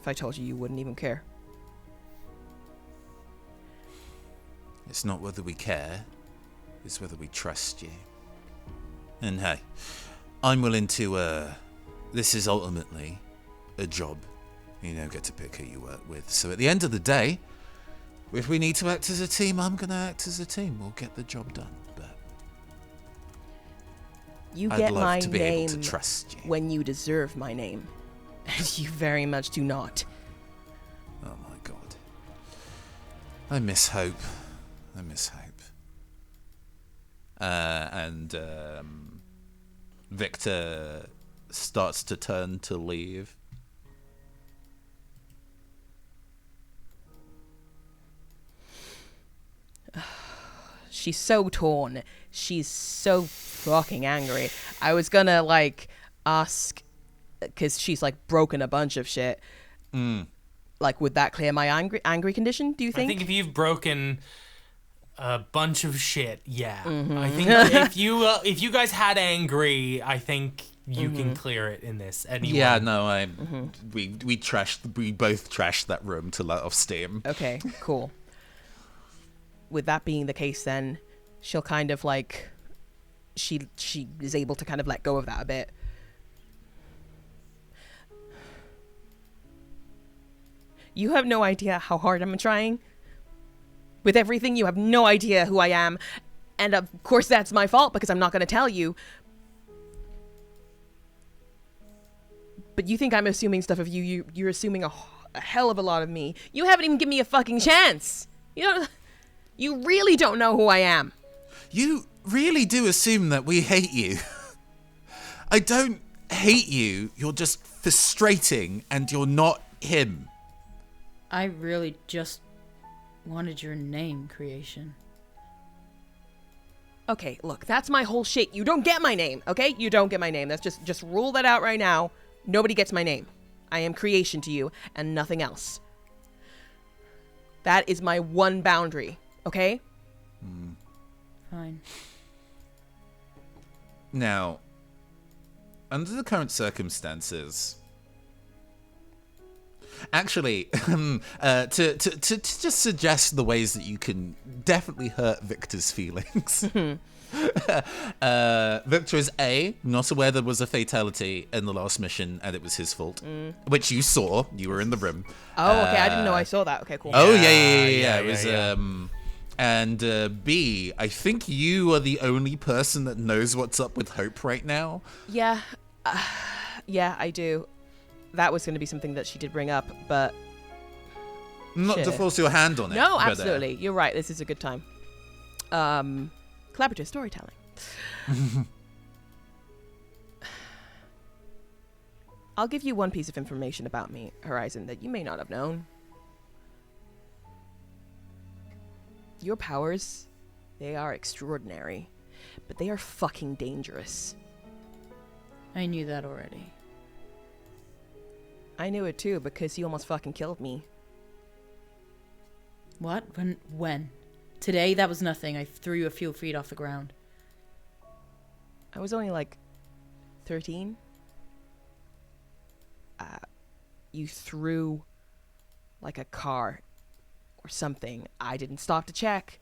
If I told you, you wouldn't even care. It's not whether we care, it's whether we trust you. And hey, I'm willing to, this is ultimately a job. You don't get to pick who you work with. So at the end of the day, if we need to act as a team, I'm going to act as a team. We'll get the job done. But You I'd get love my to be able to name trust you. when you deserve my name. And you very much do not. Oh my god. I miss Hope. I miss Hope. And Victor starts to turn to leave. She's so torn. She's so fucking angry. I was gonna like ask, because she's like broken a bunch of shit. Like, would that clear my angry condition? Do you I think? think if you've broken a bunch of shit, yeah. Mm-hmm. I think if you guys had angry, I think you can clear it in this. Anyone. Yeah, no, we both trashed that room to let off steam. Okay, cool. With that being the case, then she'll kind of like she is able to kind of let go of that a bit. You have no idea how hard I'm trying. With everything, you have no idea who I am. And of course that's my fault because I'm not going to tell you. But you think I'm assuming stuff of you. You're assuming a hell of a lot of me. You haven't even given me a fucking chance. You really don't know who I am. You really do assume that we hate you. I don't hate you. You're just frustrating and you're not him. I really just wanted your name, creation. Okay, look, that's my whole shit. You don't get my name, okay? You don't get my name. That's just rule that out right now. Nobody gets my name. I am creation to you and nothing else. That is my one boundary, okay? Fine. Now, under the current circumstances, actually, to just suggest the ways that you can definitely hurt Victor's feelings. Victor is not aware there was a fatality in the last mission and it was his fault, which you saw. You were in the room. Oh, okay. I didn't know I saw that. Okay, cool. Oh yeah. It was yeah. And B, I think you are the only person that knows what's up with Hope right now. Yeah. Yeah, I do. That was going to be something that she did bring up, but... Not to Shit. force your hand on it. No, but, absolutely. You're right. This is a good time. Collaborative storytelling. I'll give you one piece of information about me, Horizon, that you may not have known. Your powers, they are extraordinary, but they are fucking dangerous. I knew that already. I knew it too, because you almost fucking killed me. What? When? Today? That was nothing. I threw you a few feet off the ground. I was only like 13. You threw like a car or something. I didn't stop to check.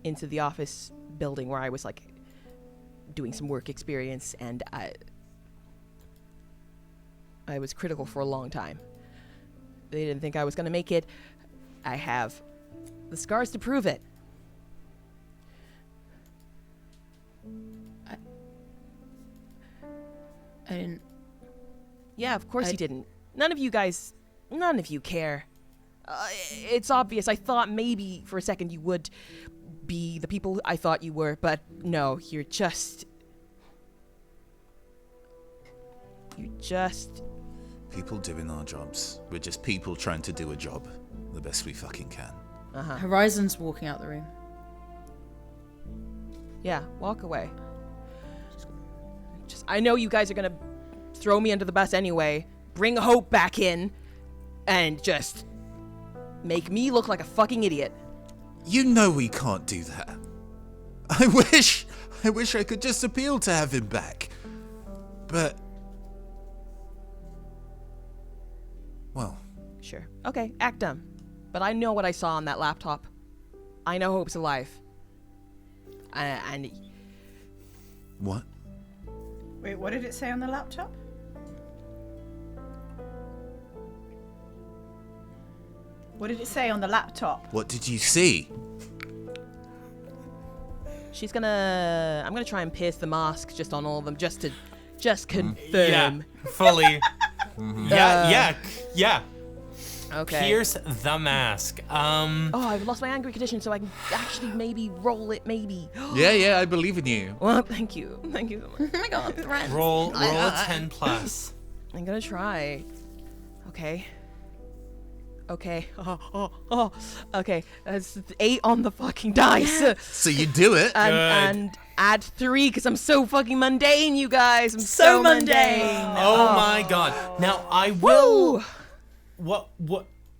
Into the office building where I was like doing some work experience, and I was critical for a long time. They didn't think I was going to make it. I have the scars to prove it. I didn't. Yeah, of course you didn't. None of you care. It's obvious. I thought maybe for a second you would be the people I thought you were, but no, you're just... People doing our jobs. We're just people trying to do a job the best we fucking can. Horizon's walking out the room. Yeah, walk away. I know you guys are gonna throw me under the bus anyway, bring Hope back in, and just make me look like a fucking idiot. You know we can't do that. I wish I could just appeal to have him back. But... well... Sure. Okay, act dumb. But I know what I saw on that laptop. I know Hope's alive. And... What? Wait, what did it say on the laptop? What did it say on the laptop? What did you see? I'm gonna try and pierce the mask just on all of them, just confirm. Yeah, fully. Yeah. Okay. Pierce the mask. Oh, I've lost my angry condition, so I can actually maybe roll it, maybe. Yeah, I believe in you. Well, thank you so much. Oh my god, friends. Roll a 10 plus. I'm gonna try. Okay. Okay. That's 8 on the fucking dice. So you do it. And add 3 because I'm so fucking mundane, you guys. I'm so mundane. Oh my god. Now I will. What?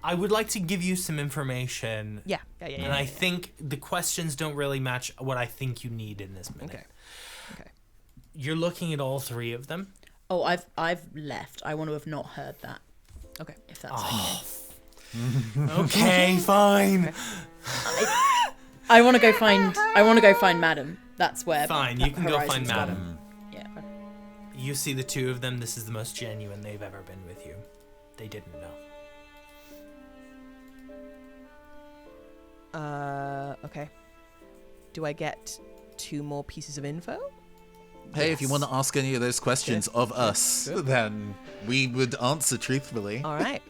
I would like to give you some information. Yeah. And I think the questions don't really match what I think you need in this minute. Okay. You're looking at all 3 of them. Oh, I've left. I want to have not heard that. Okay. If that's okay. Okay, fine. I want to go find Madam. That's where. Fine, you can go find Horizon's got Madam. him. Yeah. You see the 2 of them. This is the most genuine they've ever been with you. They didn't know. Okay. Do I get 2 more pieces of info? Hey, if you want to ask any of those questions of us, then we would answer truthfully. All right.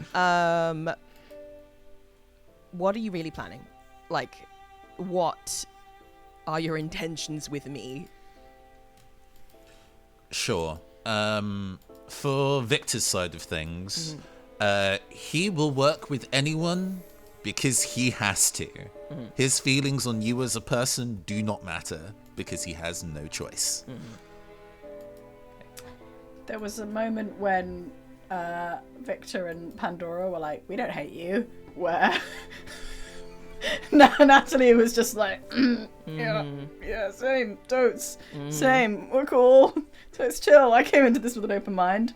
What are you really planning? Like, what are your intentions with me? Sure. For Victor's side of things, he will work with anyone because he has to. His feelings on you as a person do not matter because he has no choice. There was a moment when Victor and Pandora were like, "We don't hate you," where Natalie was just like, yeah, same, totes, same, we're cool, totes chill. I came into this with an open mind,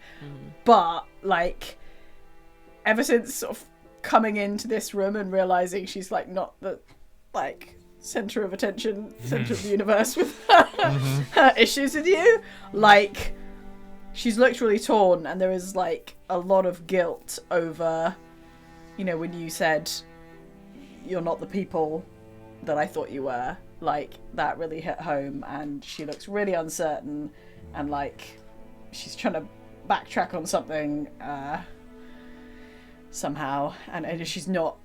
but like, ever since sort of coming into this room and realizing she's like not the like center of attention, center of the universe with her issues with you, like. She's looked really torn, and there is like a lot of guilt over, when you said you're not the people that I thought you were. Like, that really hit home, and she looks really uncertain, and like she's trying to backtrack on something somehow, and she's not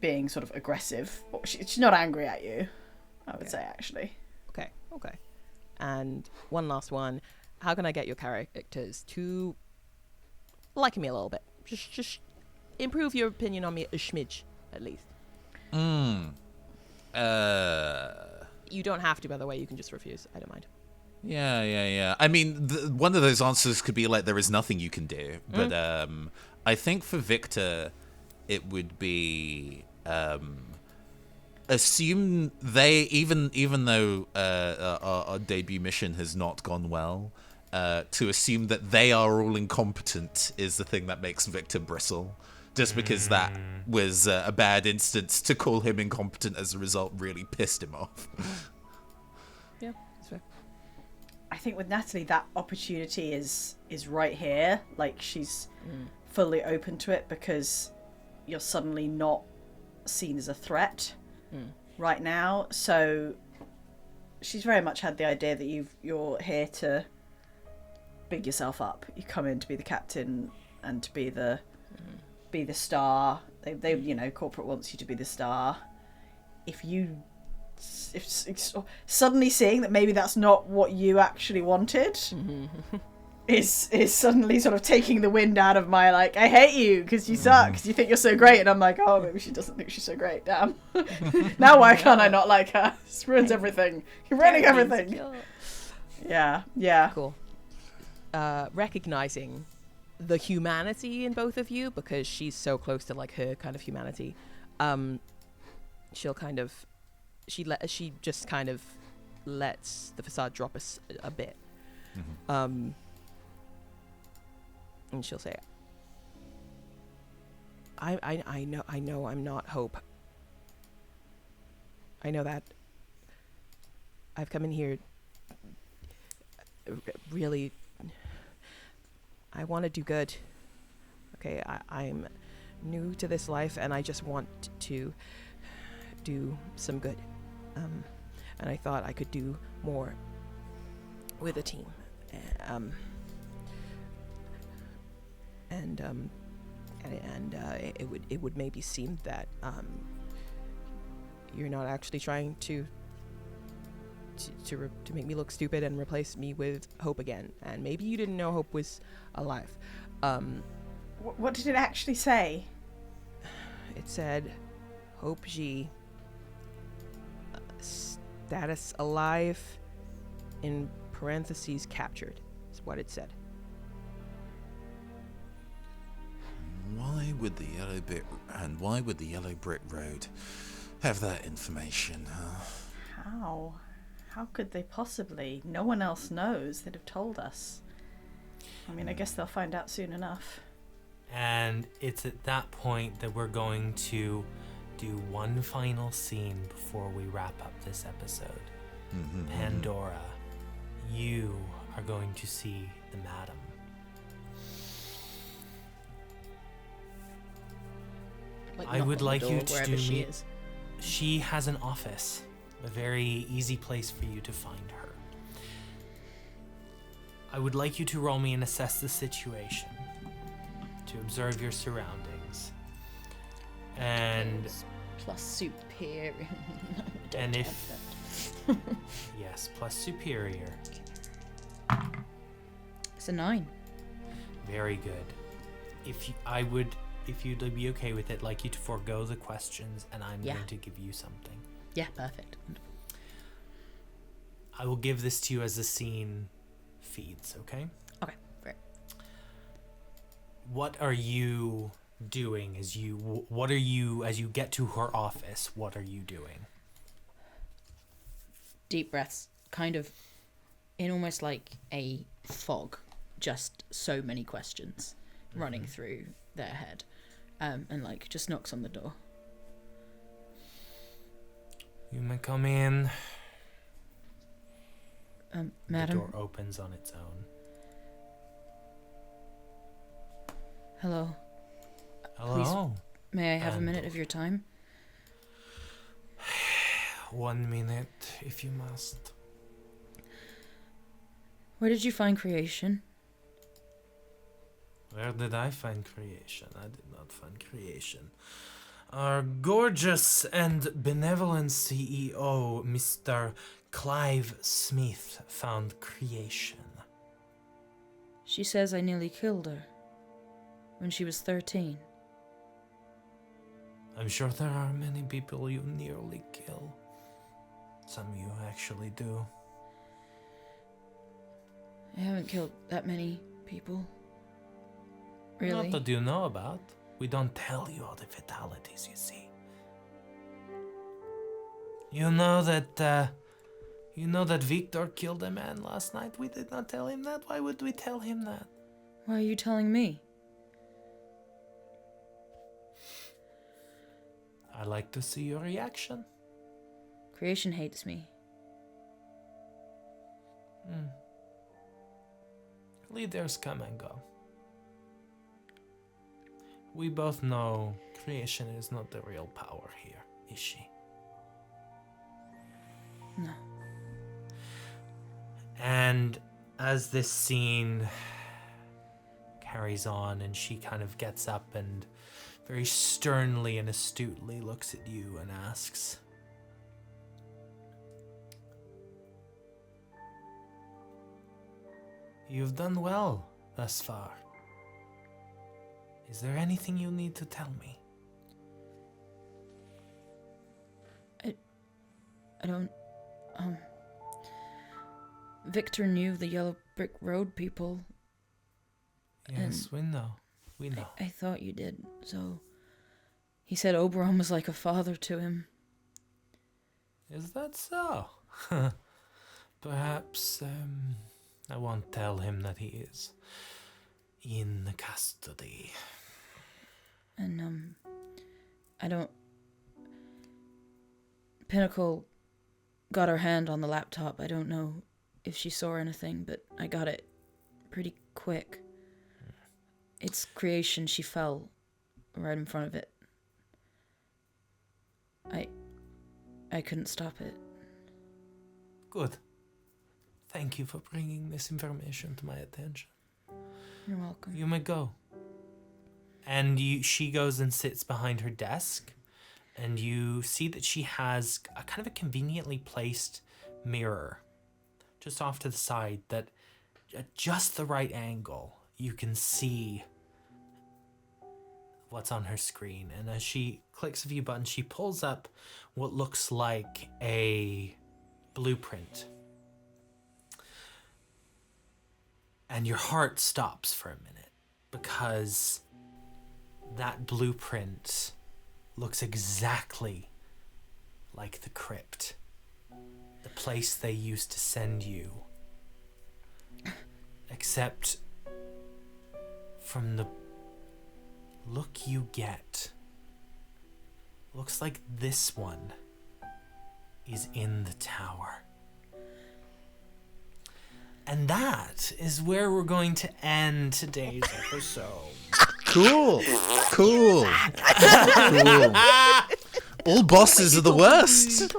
being sort of aggressive. She's not angry at you, I would say, actually. Okay. And one last one. How can I get your characters to like me a little bit? Just improve your opinion on me a smidge, at least. You don't have to, by the way. You can just refuse. I don't mind. Yeah. I mean, one of those answers could be like, there is nothing you can do. But I think for Victor, it would be... assume they, even though our debut mission has not gone well, to assume that they are all incompetent is the thing that makes Victor bristle. Just because that was a bad instance, to call him incompetent as a result really pissed him off. Yeah, that's fair. I think with Natalie, that opportunity is right here. Like, she's fully open to it because you're suddenly not seen as a threat right now. So she's very much had the idea that you're here to big yourself up. You come in to be the captain and to be the star. They you know, corporate wants you to be the star. If suddenly seeing that maybe that's not what you actually wanted is suddenly sort of taking the wind out of my, like, I hate you because you suck, because you think you're so great, and I'm like, oh, maybe she doesn't think she's so great, damn. Now why can't I not like her? This ruins everything. You're ruining everything. Yeah. Cool. Recognizing the humanity in both of you, because she's so close to like her kind of humanity, she'll kind of she just kind of lets the facade drop a bit. And she'll say, I know I'm not Hope. I know that. I've come in here really, I want to do good. Okay, I'm new to this life and I just want to do some good. And I thought I could do more with a team. It would maybe seem that you're not actually trying to make me look stupid and replace me with Hope again, and maybe you didn't know Hope was alive. What did it actually say? It said Hope G, status alive, in parentheses captured, is what it said. Why would the Yellow Brick Road have that information? How? How could they possibly? No one else knows. They'd have told us. I mean, I guess they'll find out soon enough. And it's at that point that we're going to do one final scene before we wrap up this episode. Pandora, you are going to see the madam. I would like you to do she me. is. She has an office, a very easy place for you to find her. I would like you to roll me and assess the situation, to observe your surroundings, and Plus superior. and if yes, plus superior. It's a 9. Very good. If you'd be okay with it, like you to forego the questions, and I'm Yeah. going to give you something. Yeah, perfect. I will give this to you as the scene feeds, okay? Okay, great. What are you doing as you get to her office? What are you doing? Deep breaths, kind of in almost like a fog, just so many questions running through their head, and like just knocks on the door. You may come in. Madam. The door opens on its own. Hello. Hello. May I have a And- minute of your time? 1 minute, if you must. Where did you find creation? Where did I find creation? I did not find creation. Our gorgeous and benevolent CEO, Mr. Clive Smith, found creation. She says I nearly killed her when she was 13. I'm sure there are many people you nearly kill. Some you actually do. I haven't killed that many people. Really? Not that you know about. We don't tell you all the fatalities, you see. You know that Victor killed a man last night? We did not tell him that. Why would we tell him that? Why are you telling me? I like to see your reaction. Creation hates me. Leaders come and go. We both know creation is not the real power here, is she? No. And as this scene carries on and she kind of gets up and very sternly and astutely looks at you and asks, "You've done well thus far. Is there anything you need to tell me?" I don't, Victor knew the Yellow Brick Road people. Yes, we know. We know. I thought you did, so... He said Oberon was like a father to him. Is that so? Perhaps, I won't tell him that he is in the custody. And, I don't... Pinnacle got her hand on the laptop. I don't know if she saw anything, but I got it pretty quick. It's creation. She fell right in front of it. I couldn't stop it. Good. Thank you for bringing this information to my attention. You're welcome. You may go. And she goes and sits behind her desk, and you see that she has a kind of a conveniently placed mirror just off to the side that at just the right angle you can see what's on her screen. And as she clicks a few buttons, she pulls up what looks like a blueprint. And your heart stops for a minute because that blueprint looks exactly like the crypt, the place they used to send you. Except from the look you get, looks like this one is in the tower. And that is where we're going to end today's episode. Cool. All bosses are the worst.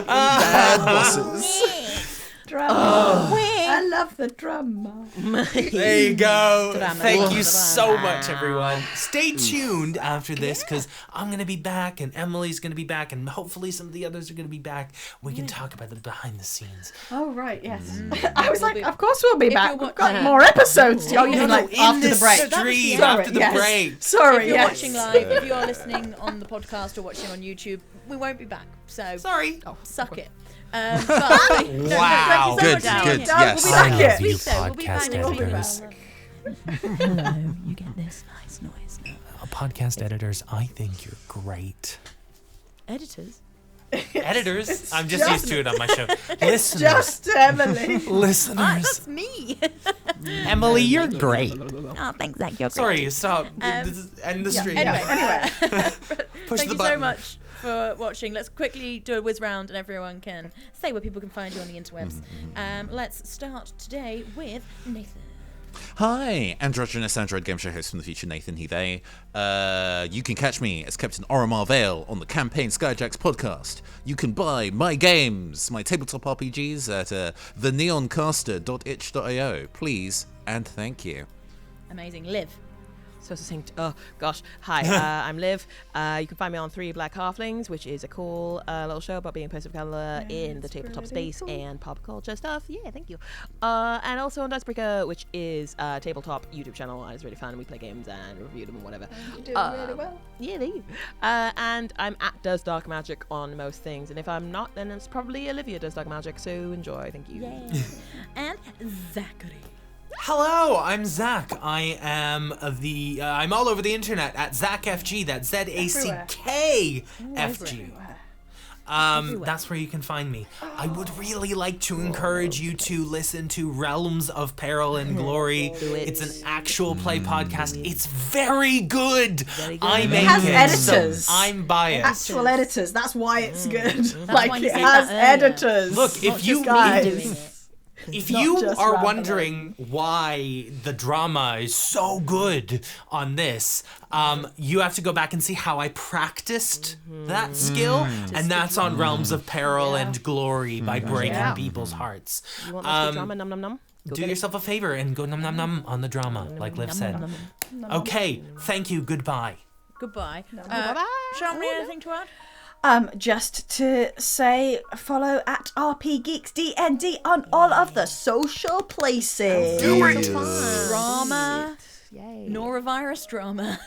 Bad bosses. Drama. I love the drama. There you go. Drama. Thank you so much, everyone. Stay tuned after this, because I'm going to be back, and Emily's going to be back, and hopefully some of the others are going to be back. We can talk about the behind the scenes. Oh, right, yes. I was like, of course we'll be back. you're We've got watching- more episodes. Oh, you mean like in after this the break? stream, Sorry, after the yes. break. Sorry, If you're yes. watching live, if you're listening on the podcast or watching on YouTube, we won't be back. So Sorry. suck it. But, no, Wow. thank you so much Good, for good, being here. yes. We'll be back I here. love you, Sweet, so we'll be back podcast next week. editors. Hello, you get this nice noise now. Podcast editors, I think you're great. Editors? Editors? I'm just just- used to it on my show. Listeners. Just Emily. Listeners. That's me. Emily, you're great. Oh, thanks, Zach. You're great. Sorry, stop. End the stream. Anyway, Push thank the you so button. much for watching. Let's quickly do a whiz round and everyone can say where people can find you on the interwebs. Let's start today with Nathan. Hi, androgynous android game show host from the future, Nathan He-They. You can catch me as Captain Oromar Vale on the Campaign Skyjacks podcast. You can buy my games, my tabletop RPGs at theneoncaster.itch.io. Please and thank you. Amazing. Liv. So succinct. Oh gosh. Hi, I'm Liv. You can find me on 3 Black Halflings, which is a cool little show about being a person of colour in the tabletop space and pop culture stuff. Yeah, thank you. And also on Dicebreaker, which is a tabletop YouTube channel. And it's really fun. We play games and review them and whatever. You do really well. Yeah, there you. And I'm at Does Dark Magic on most things. And if I'm not, then it's probably Olivia Does Dark Magic. So enjoy. Thank you. And Zachary. Hello, I'm Zach. I am I'm all over the internet at ZachFG. That's ZACKFG. That's where you can find me. I would really like to encourage you to listen to Realms of Peril and Glory. It's an actual play podcast. It's very good. I make It has it, editors. so I'm biased. Actual editors. That's why it's good. why Like you it said has that earlier. editors. Look, if not you just guys. Doing it. If Not you just are rambling. wondering why the drama is so good on this, you have to go back and see how I practiced that skill, and that's on Realms of Peril and Glory by breaking Yeah. people's hearts. You want this drama? Num num num. Go Do get it. yourself a favor and go num num num on the drama, like Liv said. Okay, thank you, goodbye. Goodbye. Bye-bye. Shamri, anything to add? Just to say, follow at RP Geeks DND on all of the social places. Drama. Yay. Norovirus drama.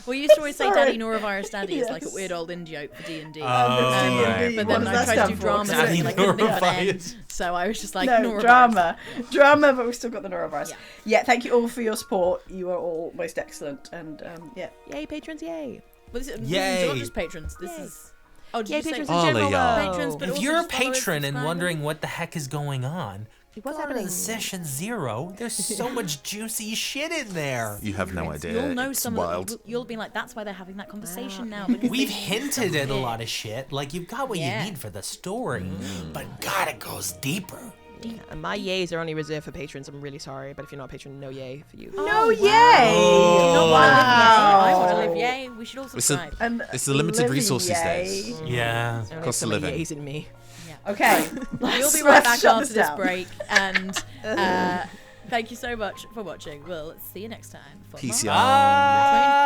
We used to always say Sorry. Daddy Norovirus Daddy. It's like a Yes. weird old in joke for D&D. right. But What then does I that tried to stand do for? drama Daddy and I couldn't think of an N. Norovirus. So I was just like, No, Norovirus. drama, but we've still got the norovirus. Yeah. Yeah, thank you all for your support. You are all most excellent, and yeah. Yay, patrons! Yay. Well, this is Yay. not just patrons. This Yay. is... Oh, did Yay, you say patrons in All of general. y'all. though. patrons, but If also you're a just followers, patron and subscribers? wondering what the heck is going on, What's go happening? to session 0. There's so much juicy shit in there. You have no idea. You'll know it's some wild. of you'll be like, that's why they're having that conversation now. Because We've they- hinted at a lot of shit. Like, you've got what Yeah. you need for the story, but God, it goes deeper. Yeah, and my yays are only reserved for patrons. I'm really sorry, but if you're not a patron, no yay for you. No, yay! Do you not want to live Wow. yay? I want to live yay. We should all It's a- subscribe. And It's the limited Livy, resources yay. days. Yeah. Only Cost so of many living. yays in me. Okay, We'll be right back shut after this down. break. And thank you so much for watching. We'll see you next time. For Peace, more y'all. Bye.